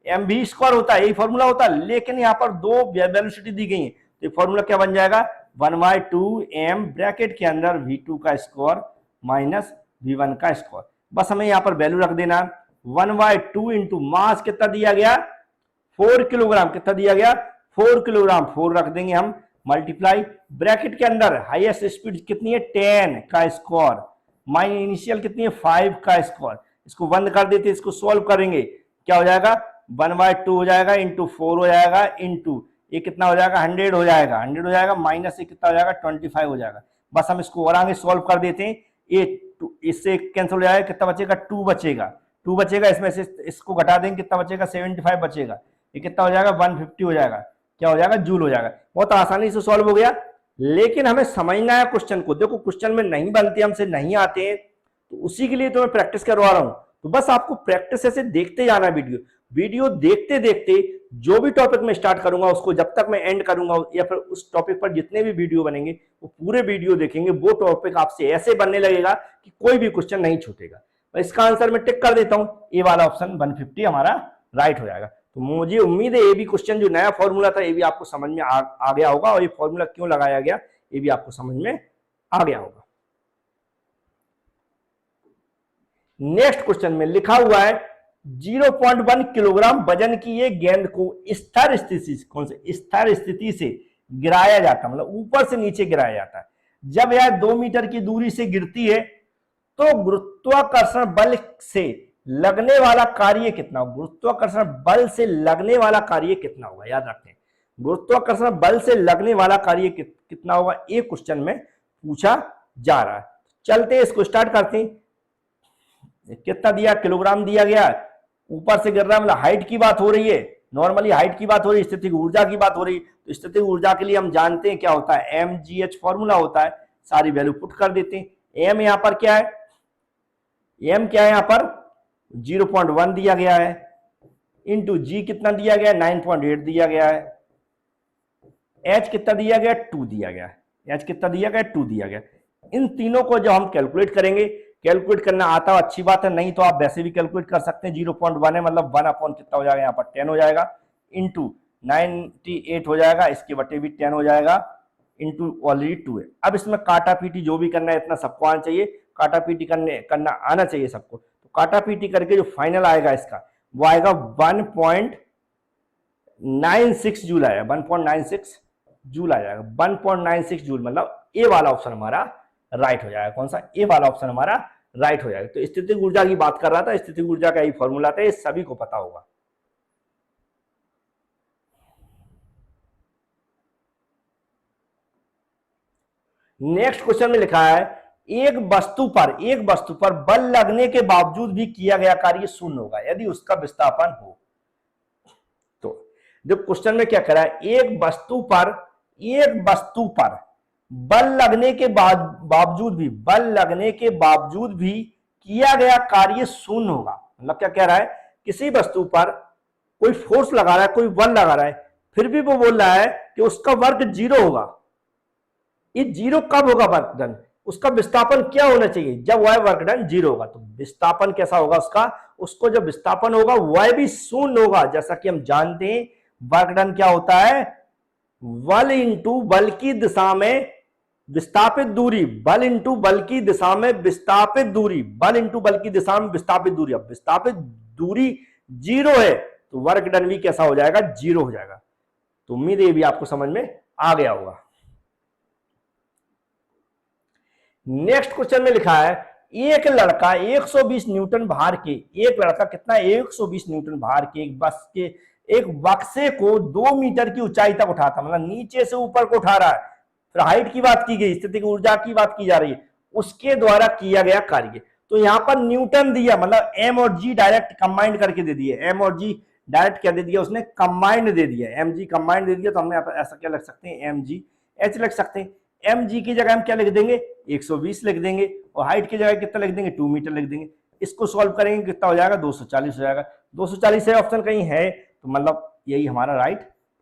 m भी स्क्वायर होता है, यही फॉर्मूला होता है, लेकिन यहाँ पर 2 वेलोसिटी दी गई है, तो फॉर्मूला क्या बन जाएगा, 1/2 m ब्रैकेट के अंदर v2 का स्क्वायर माइनस v1 का स्क्वायर। बस हमें यहाँ पर वैल्यू रख देना, 1/2 इंटू मास कितना दिया गया 4 किलोग्राम, कितना दिया गया 4 किलोग्राम, 4 रख देंगे हम, मल्टीप्लाई ब्रैकेट के अंदर हाईएस्ट स्पीड कितनी है 10 का स्क्वायर, माइन इनिशियल कितनी है 5 का स्क्वायर, इसको बंद कर देते, इसको सॉल्व करेंगे, क्या हो जाएगा 1/2 हो जाएगा इंटू 4 हो जाएगा इंटू ये कितना हो जाएगा 100 हो जाएगा, 100 हो जाएगा माइनस से कितना हो जाएगा 25 हो जाएगा। बस हम इसको और आगे सॉल्व कर देते हैं, ये इससे कैंसिल हो जाएगा, कितना बचेगा 2 बचेगा, 2 बचेगा, इसमें से इसको घटा देंगे कितना बचेगा 75 बचेगा, ये कितना हो जाएगा 150 हो जाएगा, क्या हो जाएगा जूल हो जाएगा। बहुत आसानी से सॉल्व हो गया, लेकिन हमें समझना है क्वेश्चन को। देखो क्वेश्चन में नहीं बनते, हमसे नहीं आते हैं, तो उसी के लिए तो मैं प्रैक्टिस करवा रहा हूं। तो बस आपको प्रैक्टिस ऐसे देखते जाना है, वीडियो देखते देखते जो भी टॉपिक में स्टार्ट करूंगा उसको जब तक मैं एंड करूंगा, या फिर उस टॉपिक पर जितने भी वीडियो बनेंगे वो पूरे वीडियो देखेंगे, वो टॉपिक आपसे ऐसे बनने लगेगा कि कोई भी क्वेश्चन नहीं छूटेगा। तो इसका आंसर मैं टिक कर देता हूं, ए वाला ऑप्शन 150 हमारा राइट हो जाएगा। तो मुझे उम्मीद है ये भी क्वेश्चन जो नया फॉर्मूला था ये भी आपको समझ में आ गया होगा, और ये फॉर्मूला क्यों लगाया गया ये भी आपको समझ में आ गया होगा। नेक्स्ट क्वेश्चन में लिखा हुआ है 0.1 किलोग्राम वजन की ये गेंद को स्थिर स्थिति, कौन से स्थिर स्थिति से गिराया जाता है, मतलब ऊपर से नीचे गिराया जाता है। जब यह 2 मीटर की दूरी से गिरती है तो गुरुत्वाकर्षण बल से लगने वाला कार्य कितना होगा, गुरुत्वाकर्षण बल से लगने वाला कार्य कितना होगा, याद रखें गुरुत्वाकर्षण बल से लगने वाला कार्य कितना होगा, एक क्वेश्चन में पूछा जा रहा है। चलते हैं इसको स्टार्ट करते हैं। कितना दिया किलोग्राम दिया गया, ऊपर से गिर रहा है, मतलब हाइट की बात हो रही है, नॉर्मली हाइट की बात हो रही है, स्थितिक ऊर्जा की बात हो रही है। तो स्थितिक ऊर्जा के लिए हम जानते हैं क्या होता है mgh फॉर्मूला होता है, सारी वैल्यू पुट कर देते हैं। m यहां पर क्या है, m क्या है यहां पर 0.1 दिया गया है, इंटू g कितना दिया गया है 9.8 दिया गया है, h कितना दिया गया 2 दिया गया है, h कितना दिया गया 2 दिया गया। इन तीनों को जब हम कैलकुलेट करेंगे, कैलकुलेट करना आता हो अच्छी बात है, नहीं तो आप वैसे भी कैलकुलेट कर सकते हैं। 0.1 है मतलब 1 कितना हो जाएगा यहाँ पर 10 हो जाएगा, इंटू 98 हो जाएगा, इसके बटे भी 10 हो जाएगा, इंटू ऑलरेडी 2 है। अब इसमें काटा पीटी जो भी करना है इतना सबको आना चाहिए, काटा पीटी करना आना चाहिए सबको। तो काटा पीटी करके जो फाइनल आएगा इसका वो आएगा 1.96 जूल आएगा, 1.96 जूल आ जाएगा, 1.96 जूल, मतलब ए वाला ऑप्शन हमारा राइट हो जाएगा। कौन सा, ए वाला ऑप्शन हमारा राइट हो जाएगा। तो स्थितिक ऊर्जा की बात कर रहा था, स्थितिक ऊर्जा का ही फॉर्मूला था, ये सभी को पता होगा। नेक्स्ट क्वेश्चन में लिखा है एक वस्तु पर बल लगने के बावजूद भी किया गया कार्य शून्य होगा यदि उसका विस्थापन हो। तो जो क्वेश्चन में क्या करा है, एक वस्तु पर बल लगने के बावजूद भी किया गया कार्य शून्य होगा। मतलब क्या कह रहा है, किसी वस्तु पर कोई फोर्स लगा रहा है, कोई बल लगा रहा है, फिर भी वो बोल रहा है कि उसका वर्क 0 होगा। ये 0 कब होगा वर्क डन, उसका विस्थापन क्या होना चाहिए जब वह वर्क डन 0 होगा। तो विस्थापन कैसा होगा उसको जब विस्थापन होगा वह भी शून्य होगा। जैसा कि हम जानते हैं वर्क डन क्या होता है, बल इंटू बल की दिशा में विस्थापित दूरी, बल इंटू बल की दिशा में विस्थापित दूरी, बल इंटू बल की दिशा में विस्थापित दूरी। अब विस्थापित दूरी 0 है तो वर्क डन भी कैसा हो जाएगा 0 हो जाएगा। तो उम्मीद है ये भी आपको समझ में आ गया होगा। नेक्स्ट क्वेश्चन में लिखा है एक लड़का 120 न्यूटन भार के, एक लड़का कितना 120 न्यूटन भार के एक बक्से को 2 मीटर की ऊंचाई तक उठाता, मतलब नीचे से ऊपर को उठा रहा है। फिर हाइट की बात की गई, स्थितिक ऊर्जा की बात की जा रही है, उसके द्वारा किया गया कार्य। तो यहां पर न्यूटन दिया, मतलब एम और जी डायरेक्ट कंबाइंड करके दे दिए, एम और जी डायरेक्ट क्या दे दिया उसने, कंबाइंड दे दिया, एम जी कंबाइंड दे दिया। तो हमने ऐसा क्या लिख सकते हैं, एम जी एच लिख सकते हैं। एम जी की जगह हम क्या लिख देंगे 120 लिख देंगे, और हाइट की जगह कितना लिख देंगे 2 मीटर लिख देंगे। इसको सॉल्व करेंगे कितना हो जाएगा 240 हो जाएगा। 240 है ऑप्शन कहीं है तो मतलब यही हमारा राइट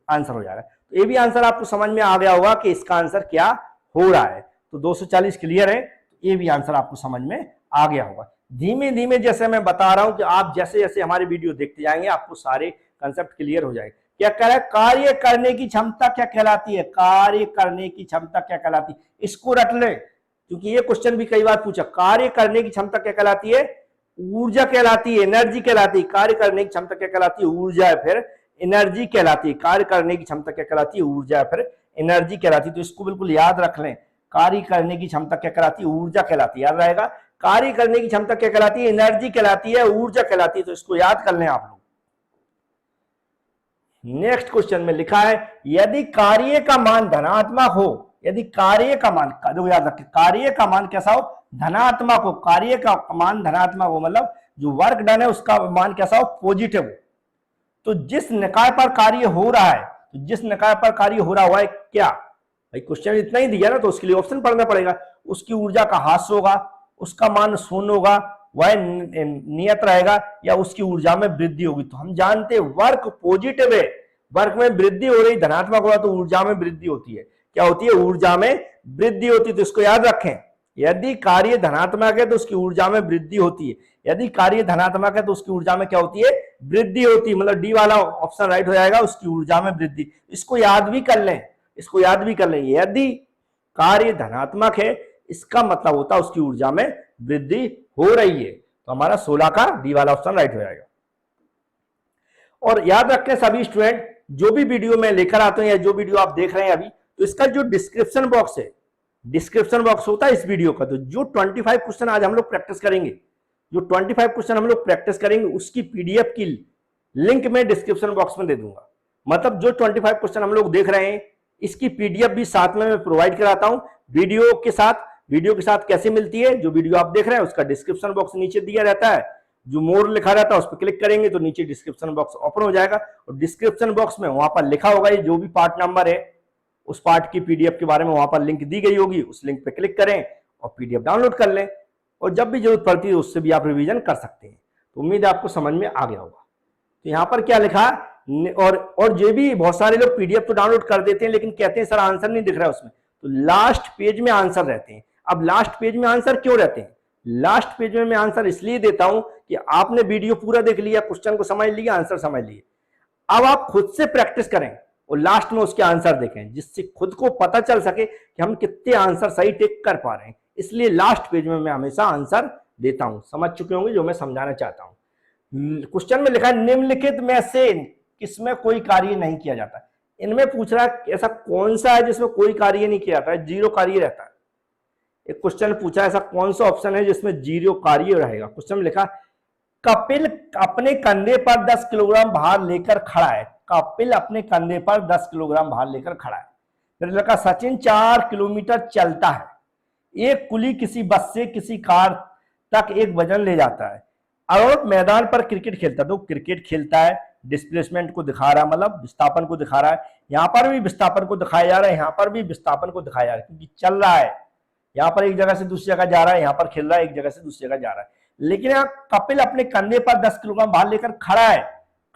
आंसर हो जाएगा। तो ये भी आंसर आपको समझ में आ गया होगा कि इसका आंसर क्या हो रहा है। तो 240 क्लियर है, तो ये भी आंसर आपको समझ में आ गया होगा। धीमे धीमे जैसे मैं बता रहा हूं कि आप जैसे जैसे हमारी वीडियो देखते जाएंगे आपको सारे कंसेप्ट क्लियर हो जाएंगे। क्या कह रहा है, कार्य करने की क्षमता क्या कहलाती है, कार्य करने की क्षमता क्या कहलाती है, इसको रट ले क्योंकि ये क्वेश्चन भी कई बार पूछा। कार्य करने की क्षमता क्या कहलाती है, ऊर्जा कहलाती है, एनर्जी कहलाती है। कार्य करने की क्षमता क्या कहलाती है? ऊर्जा है, फिर एनर्जी कहलाती है। कार्य करने की क्षमता क्या कहलाती है? ऊर्जा है, फिर एनर्जी कहलाती है। तो इसको बिल्कुल याद रख लें, कार्य करने की क्षमता क्या कहलाती है? ऊर्जा कहलाती है। याद रहेगा, कार्य करने की क्षमता क्या कहलाती है? एनर्जी कहलाती है, ऊर्जा कहलाती है। तो इसको याद कर लें आप लोग। नेक्स्ट क्वेश्चन में लिखा है, यदि कार्य का मान धनात्मक हो, यदि कार्य का मान, देखो याद रखें, कार्य का मान कैसा हो? धनात्मक हो। कार्य का मान धनात्मक हो मतलब जो वर्क डन है उसका मान कैसा हो? पॉजिटिव हो। तो जिस निकाय पर कार्य हो रहा है, तो जिस निकाय पर कार्य हो रहा हुआ है क्या, भाई क्वेश्चन इतना ही दिया ना, तो उसके लिए ऑप्शन पढ़ना पड़ेगा। उसकी ऊर्जा का ह्रास होगा, उसका मान शून्य होगा, वह नियत रहेगा, या उसकी ऊर्जा में वृद्धि होगी। तो हम जानते हैं वर्क पॉजिटिव है, वर्क में वृद्धि हो रही, धनात्मक होगा तो ऊर्जा में वृद्धि होती है। क्या होती है? ऊर्जा में वृद्धि होती है। तो इसको याद रखें, यदि कार्य धनात्मक है तो उसकी ऊर्जा में वृद्धि होती है। यदि कार्य धनात्मक है तो उसकी ऊर्जा में क्या होती है? वृद्धि होती है। मतलब डी वाला ऑप्शन राइट हो जाएगा, उसकी ऊर्जा में वृद्धि। इसको याद भी कर लें, इसको याद भी कर लें। यदि कार्य धनात्मक है इसका मतलब होता है उसकी ऊर्जा में वृद्धि हो रही है। तो हमारा 16 का डी वाला ऑप्शन राइट हो जाएगा। और याद रखें सभी स्टूडेंट, जो भी वीडियो मैं लेकर आता हूं या जो वीडियो आप देख रहे हैं अभी, तो इसका जो डिस्क्रिप्शन बॉक्स है, डिस्क्रिप्शन बॉक्स होता है इस वीडियो का, तो जो 25 क्वेश्चन आज हम लोग प्रैक्टिस करेंगे, जो 25 क्वेश्चन हम लोग प्रैक्टिस करेंगे उसकी पीडीएफ की लिंक मैं डिस्क्रिप्शन बॉक्स में दे दूंगा। मतलब जो 25 क्वेश्चन हम लोग देख रहे हैं इसकी पीडीएफ भी साथ में मैं प्रोवाइड कराता हूं वीडियो के साथ। वीडियो के साथ कैसे मिलती है? जो वीडियो आप देख रहे हैं उसका डिस्क्रिप्शन बॉक्स नीचे दिया रहता है, जो मोर लिखा रहता है उस पर क्लिक करेंगे तो नीचे डिस्क्रिप्शन बॉक्स ओपन हो जाएगा, और डिस्क्रिप्शन बॉक्स में वहां पर लिखा होगा ये जो भी पार्ट नंबर है उस पार्ट की पीडीएफ के बारे में वहां पर लिंक दी गई होगी, उस लिंक पे क्लिक करें और पीडीएफ डाउनलोड कर लें, और जब भी जरूरत पड़ती है उससे भी आप रिवीजन कर सकते हैं। तो उम्मीद है आपको समझ में आ गया होगा। तो यहाँ पर क्या लिखा, और जो भी बहुत सारे लोग पीडीएफ तो डाउनलोड कर देते हैं लेकिन कहते हैं सर आंसर नहीं दिख रहा है उसमें, तो लास्ट पेज में आंसर रहते हैं। अब लास्ट पेज में आंसर क्यों रहते हैं? लास्ट पेज में मैं आंसर इसलिए देता हूं कि आपने वीडियो पूरा देख लिया, क्वेश्चन को समझ लिया, आंसर समझ लिए, अब आप खुद से प्रैक्टिस करें और लास्ट में उसके आंसर देखें, जिससे खुद को पता चल सके कि हम कितने आंसर सही टिक कर पा रहे हैं। इसलिए लास्ट पेज में मैं हमेशा आंसर देता हूं। समझ चुके होंगे जो मैं समझाना चाहता हूं। क्वेश्चन में लिखा है निम्नलिखित में से किसमें कोई कार्य नहीं किया जाता। इनमें पूछ रहा है ऐसा कौन सा है जिसमें कोई कार्य नहीं किया जाता है, जीरो कार्य रहता है। एक क्वेश्चन पूछा ऐसा कौन सा ऑप्शन है जिसमें जीरो कार्य रहेगा। क्वेश्चन में लिखा कपिल अपने कंधे पर 10 किलोग्राम भार लेकर खड़ा है। कपिल अपने कंधे पर 10 किलोग्राम भार लेकर खड़ा है। फिर लिखा सचिन 4 किलोमीटर चलता है। एक कुली किसी बस से किसी कार तक एक वजन ले जाता है। और मैदान पर क्रिकेट खेलता है, तो क्रिकेट खेलता है, डिस्प्लेसमेंट को दिखा रहा है, मतलब विस्थापन को दिखा रहा है। यहां पर भी विस्थापन को दिखाया जा रहा है, यहां पर भी विस्थापन को दिखाया जा रहा है, क्योंकि चल रहा है। यहां पर एक जगह से दूसरी जगह जा रहा है, यहां पर खेल रहा है, एक जगह से दूसरी जगह जा रहा है। लेकिन यहाँ कपिल अपने कंधे पर 10 किलोग्राम भार लेकर खड़ा है।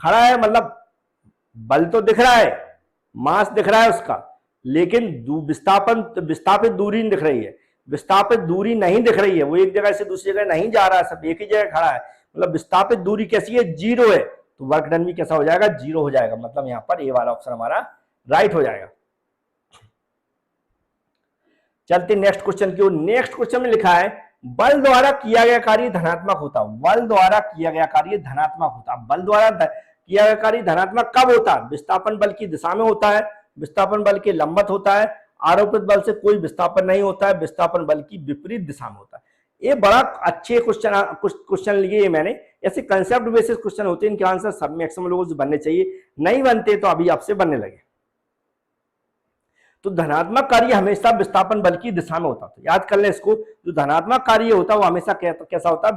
खड़ा है मतलब बल तो दिख रहा है, मास दिख रहा है उसका, लेकिन विस्थापित दूरी नहीं दिख रही है। विस्थापित दूरी नहीं दिख रही है, वो एक जगह से दूसरी जगह नहीं जा रहा है, सब एक ही जगह खड़ा है। मतलब विस्थापित दूरी कैसी है? जीरो है। तो वर्क डन भी कैसा हो जाएगा? जीरो हो जाएगा। मतलब यहाँ पर ए वाला ऑप्शन हमारा राइट हो जाएगा। चलते नेक्स्ट क्वेश्चन की ओर। नेक्स्ट क्वेश्चन में लिखा है बल द्वारा किया गया कार्य धनात्मक होता। बल द्वारा किया गया कार्य धनात्मक होता। बल द्वारा किया गया कार्य धनात्मक कब होता है? विस्थापन बल की दिशा में होता है, विस्थापन बल के लंबवत होता है, आरोपित बल से कोई विस्थापन नहीं होता है, विस्थापन बल की विपरीत दिशा में होता है। ये बड़ा अच्छे क्वेश्चन लिए मैंने। ऐसे कंसेप्ट बेसिस क्वेश्चन होते हैं, इनके आंसर सब मैक्सिमम लोगों से बनने चाहिए, नहीं बनते तो अभी आपसे बनने लगे। तो धनात्मक कार्य हमेशा विस्थापन बल की दिशा में होता है। तो याद कर लें इसको, जो धनात्मक कार्य होता है वो हमेशा कैसा होता है?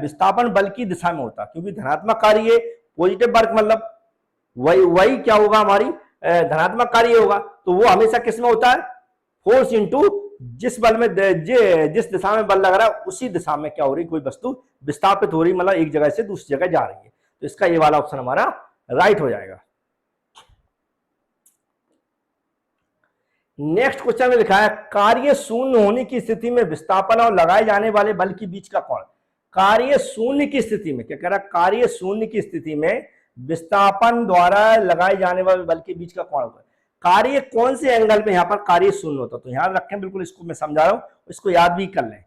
विस्थापन बल की दिशा में होता है, क्योंकि धनात्मक कार्य पॉजिटिव वर्क, मतलब वही क्या होगा, हमारी धनात्मक कार्य होगा। तो वो हमेशा किस में होता है? फोर्स इंटू जिस बल में जिस दिशा में बल लग रहा है उसी दिशा में क्या हो रही, कोई वस्तु विस्थापित हो रही, मतलब एक जगह से दूसरी जगह जा रही है। तो इसका ये वाला ऑप्शन हमारा राइट हो जाएगा। नेक्स्ट क्वेश्चन में लिखा है कार्य शून्य होने की स्थिति में विस्थापन और लगाए जाने वाले बल के बीच का कोण। कार्य शून्य की स्थिति में क्या कह रहा है? कार्य शून्य की स्थिति में विस्थापन द्वारा लगाए जाने वाले बल के बीच का कोण होता है। कार्य कौन से एंगल में यहाँ पर कार्य शून्य होता है? तो ध्यान रखें, बिल्कुल इसको मैं समझा रहा हूं, इसको याद भी कर लें।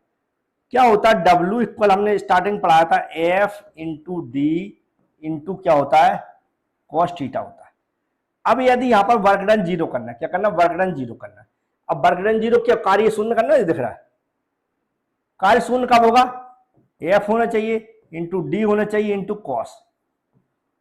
क्या होता है, W इक्वल हमने स्टार्टिंग पढ़ाया था F इंटू डी इंटू क्या होता है, कॉस थीटा होता है। अब यदि यहां पर वर्क डन जीरो करना है, क्या करना, वर्क डन जीरो करना है। अब वर्क डन जीरो क्या, कार्य शून्य करना है, दिख रहा है कार्य शून्य कब होगा, F होना चाहिए इंटू डी होना चाहिए इंटू कॉस,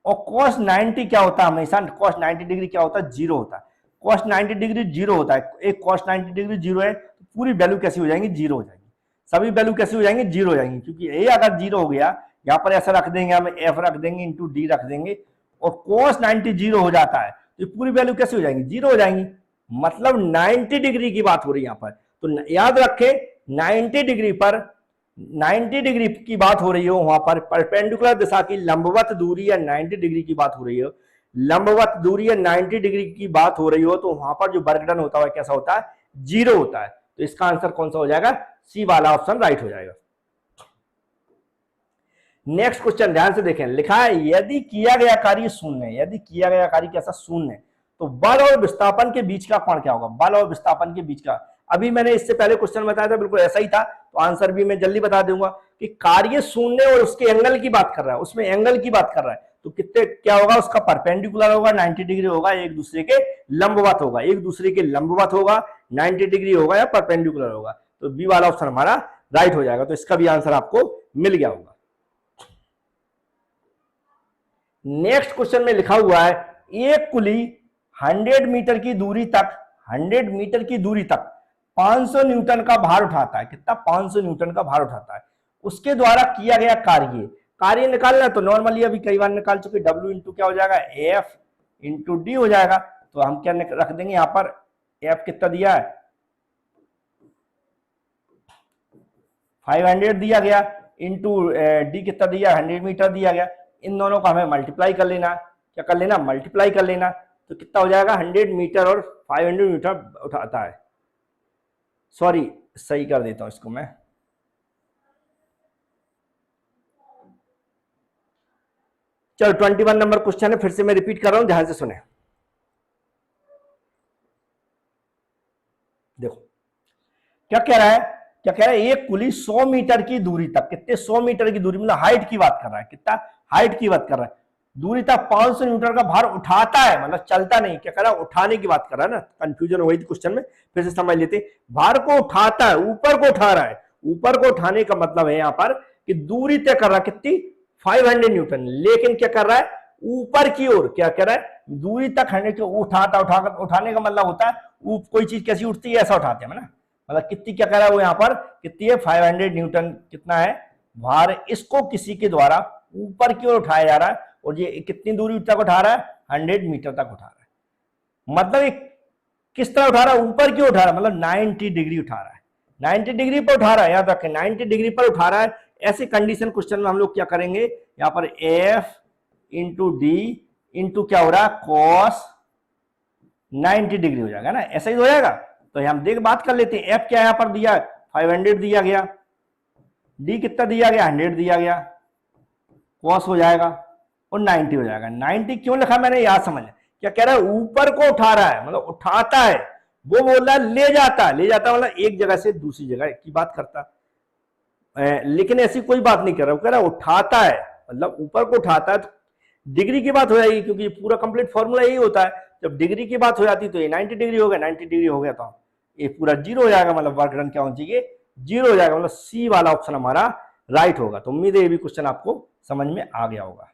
और cos 90 क्या होता है, हमेशा cos 90 डिग्री क्या होता है, जीरो होता है। cos 90 डिग्री जीरो होता है, एक cos 90 डिग्री जीरो है तो पूरी वैल्यू कैसी हो जाएंगी, जीरो हो जाएंगी, सभी वैल्यू कैसी हो जाएंगी, जीरो हो जाएंगी, क्योंकि ये अगर जीरो हो गया, यहाँ पर ऐसा रख देंगे हम, f रख देंगे इंटू डी रख देंगे, और cos 90 जीरो हो जाता है तो पूरी वैल्यू कैसी हो जाएंगी, जीरो हो जाएंगी। मतलब 90 डिग्री की बात हो रही है यहाँ पर, तो याद रखें 90 डिग्री पर, 90 डिग्री की बात हो रही हो, वहां पर परपेंडिकुलर दिशा की लंबवत दूरी या 90 डिग्री की बात हो रही हो, लंबवत दूरी या 90 डिग्री की बात हो रही हो, तो वहां पर जो वर्क डन होता है कैसा होता है, जीरो होता है। तो इसका आंसर कौन सा हो जाएगा, सी वाला ऑप्शन राइट हो जाएगा। नेक्स्ट क्वेश्चन ध्यान से देखें, लिखा है यदि किया गया कार्य शून्य है, यदि किया गया कार्य कैसा शून्य है, तो बल और विस्थापन के बीच का कोण क्या होगा, बल और विस्थापन के बीच का, अभी मैंने इससे पहले क्वेश्चन बताया था, बिल्कुल ऐसा ही था, तो आंसर भी मैं जल्दी बता दूंगा कि कार्य शून्य और उसके एंगल की बात कर रहा है, उसमें एंगल की बात कर रहा है, तो कितने क्या होगा, उसका परपेंडिकुलर होगा, 90 डिग्री होगा, एक दूसरे के लंबवत होगा, एक दूसरे के लंबवत होगा, 90 डिग्री होगा या परपेंडिकुलर होगा, तो बी वाला ऑप्शन हमारा राइट हो जाएगा। तो इसका भी आंसर आपको मिल गया होगा। नेक्स्ट क्वेश्चन में लिखा हुआ है एक कुली 100 मीटर की दूरी तक, 100 मीटर की दूरी तक 500 न्यूटन का भार उठाता है, कितना, 500 न्यूटन का भार उठाता है, उसके द्वारा किया गया कार्य निकालना, तो नॉर्मली अभी कई बार निकाल चुके, W इंटू क्या हो जाएगा, F इंटू डी हो जाएगा, तो हम क्या रख देंगे यहाँ पर, F कितना दिया है 500 दिया गया, इंटू डी कितना दिया 100 मीटर दिया गया, इन दोनों को हमें मल्टीप्लाई कर लेना, क्या कर लेना, मल्टीप्लाई कर लेना, तो कितना हो जाएगा 100 मीटर और 500 मीटर उठाता है, सॉरी सही कर देता हूं इसको मैं, चलो 21 नंबर क्वेश्चन है, फिर से मैं रिपीट कर रहा हूं, ध्यान से सुने। देखो क्या कह रहा है, क्या कह रहा है, एक कुली 100 मीटर की दूरी तक, कितने 100 मीटर की दूरी, मतलब हाइट की बात कर रहा है, कितना हाइट की बात कर रहा है, दूरी तक 500 न्यूटन का भार उठाता है, मतलब चलता नहीं, क्या कर रहा है, उठाने की बात कर रहा है ना, कंफ्यूजन हो गई थी क्वेश्चन में, फिर से समझ लेते, भार को उठाता है, ऊपर को उठा रहा है, ऊपर को उठाने का मतलब है यहाँ पर कि दूरी तय कर रहा है कितनी, 500 न्यूटन, लेकिन क्या कर रहा है, ऊपर की ओर, क्या कर रहा है, दूरी तक 100 उठाता, उठाने का मतलब होता है कोई चीज कैसी उठती है ऐसा उठाते हैं ना, मतलब कितनी क्या कर रहा है वो यहाँ पर, कितनी है 500 न्यूटन, कितना है भार, इसको किसी के द्वारा ऊपर की ओर उठाया जा रहा है, और ये कितनी दूरी तक उठा रहा है, 100 मीटर तक उठा रहा है, मतलब एक किस तरह उठा रहा है, ऊपर की उठा रहा है, मतलब 90 डिग्री उठा रहा है, 90 डिग्री पर उठा रहा है, याद रखें 90 डिग्री पर उठा रहा है। ऐसे कंडीशन क्वेश्चन में हम लोग क्या करेंगे, यहाँ पर F इंटू डी इंटू क्या हो रहा है, cos 90 डिग्री हो जाएगा ना, ऐसा ही हो जाएगा। तो हम देख बात कर लेते हैं, F क्या यहाँ पर दिया, 500 दिया गया, D कितना दिया गया, 100 दिया गया, cos हो जाएगा और 90 हो जाएगा। 90 क्यों लिखा मैंने, याद समझ, क्या कह रहा है, ऊपर को उठा रहा है, मतलब उठाता है, वो बोल रहा है ले जाता है, ले जाता है मतलब एक जगह से दूसरी जगह की बात करता है, लेकिन ऐसी कोई बात नहीं कर रहा, वो कह रहा है उठाता है, मतलब ऊपर को उठाता है, तो डिग्री की बात हो जाएगी, क्योंकि पूरा कंप्लीट फॉर्मूला यही होता है, जब डिग्री की बात हो जाती तो ये 90 डिग्री हो गया, 90 डिग्री हो गया तो ये पूरा जीरो हो जाएगा, मतलब वर्क डन क्या होना चाहिए, जीरो हो जाएगा, मतलब सी वाला ऑप्शन हमारा राइट होगा। तो उम्मीद है ये भी क्वेश्चन आपको समझ में आ गया होगा।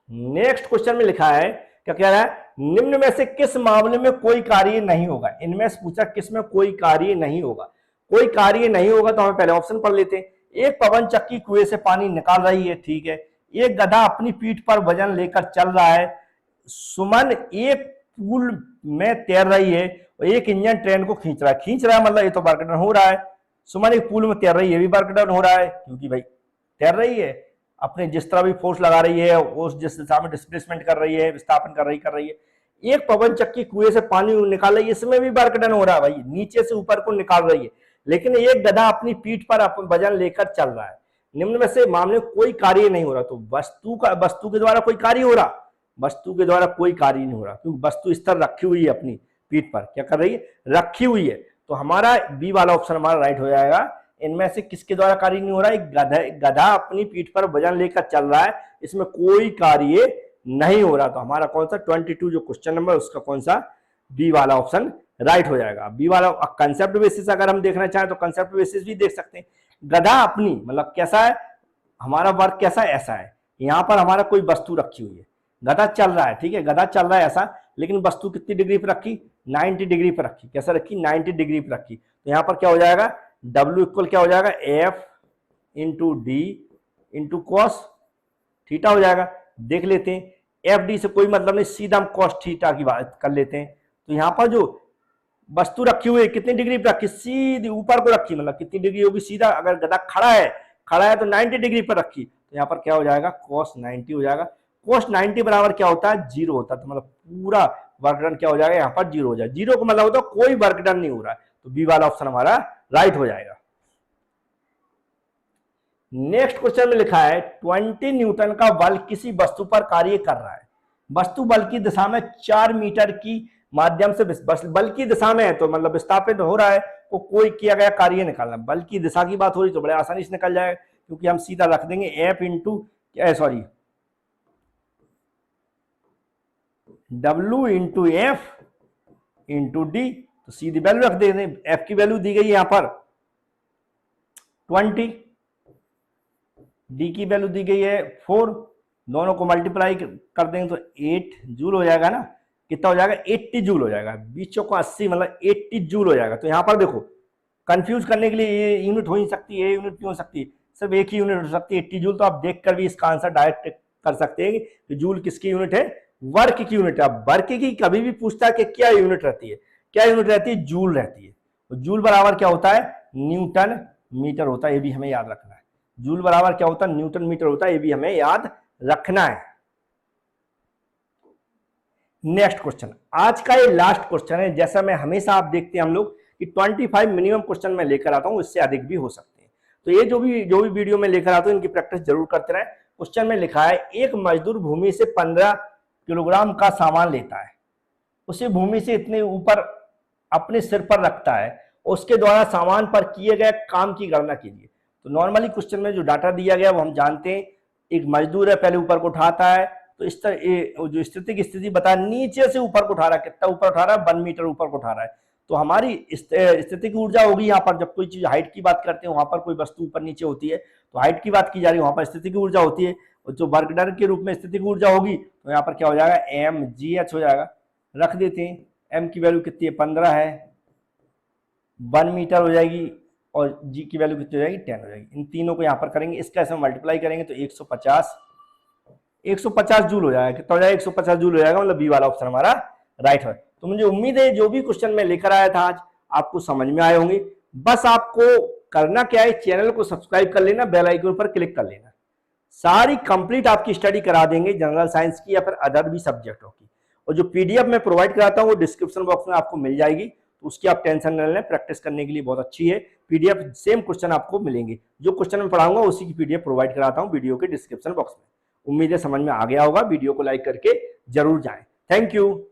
नेक्स्ट क्वेश्चन में लिखा है, क्या कह रहा है, निम्न में से किस मामले में कोई कार्य नहीं होगा, इनमें से पूछा किस में कोई कार्य नहीं होगा, कोई कार्य नहीं होगा, तो हमें पहले ऑप्शन पढ़ लेते हैं। एक पवन चक्की कुएं से पानी निकाल रही है, ठीक है, एक गधा अपनी पीठ पर वजन लेकर चल रहा है, सुमन एक पूल में तैर रही है और एक इंजन ट्रेन को खींच रहा है, खींच रहा है मतलब ये तो वर्क डन हो रहा है, सुमन एक पूल में तैर रही है, ये भी वर्क डन हो रहा है, क्योंकि भाई तैर रही है, अपने जिस तरह भी फोर्स लगा रही है, उस जिस दिशा में डिस्प्लेसमेंट कर रही है, विस्थापन कर रही है। एक पवन चक्की कुएं से पानी निकाल रही है, इसमें भी वर्क डन हो रहा है, भाई नीचे से ऊपर को निकाल रही है, लेकिन एक गधा अपनी पीठ पर अपन वजन लेकर चल रहा है। निम्न में से मामले में कोई कार्य नहीं हो रहा, तो वस्तु के द्वारा कोई कार्य हो रहा, वस्तु के द्वारा कोई कार्य नहीं हो रहा, क्योंकि वस्तु इस तरह रखी हुई है अपनी पीठ पर, क्या कर रही है, रखी हुई है, तो हमारा बी वाला ऑप्शन हमारा राइट हो जाएगा। इनमें से किसके द्वारा कार्य नहीं हो रहा है? गधा अपनी पीठ पर वजन लेकर चल रहा है, इसमें कोई कार्य नहीं हो रहा। तो हमारा कौन सा 22 जो क्वेश्चन नंबर उसका कौन सा बी वाला ऑप्शन राइट हो जाएगा। बी वाला कंसेप्ट बेसिस अगर हम देखना चाहें तो कंसेप्ट बेसिस भी देख सकते हैं। गधा अपनी मतलब कैसा है, हमारा वर्क कैसा है, ऐसा है। यहां पर हमारा कोई वस्तु रखी हुई है, गधा चल रहा है, ठीक है, गधा चल रहा है ऐसा, लेकिन वस्तु कितनी डिग्री पर रखी? 90 डिग्री पर रखी। कैसा रखी? 90 डिग्री पर रखी। तो यहां पर क्या हो जाएगा? W इक्वल क्या हो जाएगा? F into D into cos theta हो जाएगा। देख लेते हैं, एफ डी से कोई मतलब नहीं, सीधा हम कॉस थीटा की बात कर लेते हैं। तो यहां पर जो वस्तु रखी हुई है कितनी डिग्री पर रखी? सीधी ऊपर को रखी, मतलब कितनी डिग्री होगी? सीधा अगर गधा खड़ा है तो 90 डिग्री पर रखी। तो यहाँ पर क्या हो जाएगा? cos 90 हो जाएगा। cos 90 बराबर क्या होता है? 0 होता है। तो मतलब पूरा वर्क डन क्या हो जाएगा? यहाँ पर 0 हो जाएगा। 0 का मतलब होता है कोई वर्क डन नहीं हो रहा है। तो बी वाला ऑप्शन हमारा राइट हो जाएगा। नेक्स्ट क्वेश्चन में लिखा है 20 न्यूटन का बल किसी वस्तु पर कार्य कर रहा है। वस्तु बल की दिशा में 4 मीटर की माध्यम से, बल की दिशा में है तो मतलब विस्थापित हो रहा है, तो कोई किया गया कार्य निकालना। बल की दिशा की बात हो रही तो बड़े आसानी से निकल जाएगा, क्योंकि हम सीधा रख देंगे F into W into F into D. तो सीधी वैल्यू रख देंगे। एफ की वैल्यू दी गई है यहां पर 20, डी की वैल्यू दी गई है 4, दोनों को मल्टीप्लाई कर देंगे तो 8 जूल हो जाएगा ना। कितना हो जाएगा? 80 जूल हो जाएगा। बीचों को 80 मतलब 80 जूल हो जाएगा। तो यहां पर देखो, कंफ्यूज करने के लिए ये यूनिट हो नहीं सकती, ये यूनिट क्यों हो सकती है? सिर्फ एक ही यूनिट हो सकती है 80 जूल। तो आप देखकर भी इसका आंसर डायरेक्ट कर सकते हैं कि जूल किसकी यूनिट है? वर्क की यूनिट है। अब वर्क की कभी भी पूछता है कि क्या यूनिट रहती है, क्या यूनिट रहती है? जूल रहती है। तो जूल बराबर क्या होता है? न्यूटन मीटर होता है। ये भी हमें याद रखना है। जूल बराबर क्या होता है? न्यूटन मीटर होता है। ये भी हमें याद रखना है। नेक्स्ट क्वेश्चन, आज का ये लास्ट क्वेश्चन है। जैसा मैं हमेशा आप देखते हैं हम लोग कि 25 मिनिमम क्वेश्चन मैं लेकर आता हूं, इससे अधिक भी हो सकते हैं। तो ये जो भी वीडियो में लेकर आता हूं इनकी प्रैक्टिस जरूर करते रहें। क्वेश्चन में लिखा है एक मजदूर भूमि से 15 किलोग्राम का सामान लेता है, उसे भूमि से इतने ऊपर अपने सिर पर रखता है, उसके द्वारा सामान पर किए गए काम की गणना कीजिए। तो नॉर्मली क्वेश्चन में जो डाटा दिया गया वो हम जानते हैं। एक मजदूर है, पहले ऊपर को उठाता है, तो इस तरह जो स्थिति की स्थिति बता, नीचे से ऊपर को उठा रहा है। कितना ऊपर उठा रहा है? 1 मीटर ऊपर को उठा रहा है। तो हमारी स्थिति की ऊर्जा होगी यहाँ पर, जब कोई चीज हाइट की बात करते हैं वहां पर कोई वस्तु ऊपर नीचे होती है तो हाइट की बात की जा रही है, वहां पर स्थिति की ऊर्जा होती है। और जो वर्क डन के रूप में स्थिति की ऊर्जा होगी तो यहाँ पर क्या हो जाएगा? mgh हो जाएगा। रख देते हैं, m की वैल्यू कितनी है? 15 है, 1 मीटर हो जाएगी, और g की वैल्यू कितनी हो जाएगी? 10 हो जाएगी। इन तीनों को यहाँ पर करेंगे, इसका ऐसे मल्टीप्लाई करेंगे तो 150 जूल हो जाएगा। कितना हो जाएगा? 150 जूल हो जाएगा। मतलब बी वाला ऑप्शन हमारा राइट है। तो मुझे उम्मीद है जो भी क्वेश्चन मैं लेकर आया था आज आपको समझ में आए होंगे। बस आपको करना क्या है, चैनल को सब्सक्राइब कर लेना, बेल आइकन पर क्लिक कर लेना। सारी कंप्लीट आपकी स्टडी करा देंगे, जनरल साइंस की या फिर अदर भी सब्जेक्टों की। और जो पीडीएफ मैं प्रोवाइड कराता हूँ वो डिस्क्रिप्शन बॉक्स में आपको मिल जाएगी, तो उसकी आप टेंशन न लें, प्रैक्टिस करने के लिए बहुत अच्छी है। पीडीएफ सेम क्वेश्चन आपको मिलेंगे, जो क्वेश्चन मैं पढ़ाऊंगा उसी की पीडीएफ प्रोवाइड कराता हूँ वीडियो के डिस्क्रिप्शन बॉक्स में। उम्मीद है समझ में आ गया होगा। वीडियो को लाइक करके जरूर जाएं। Thank you.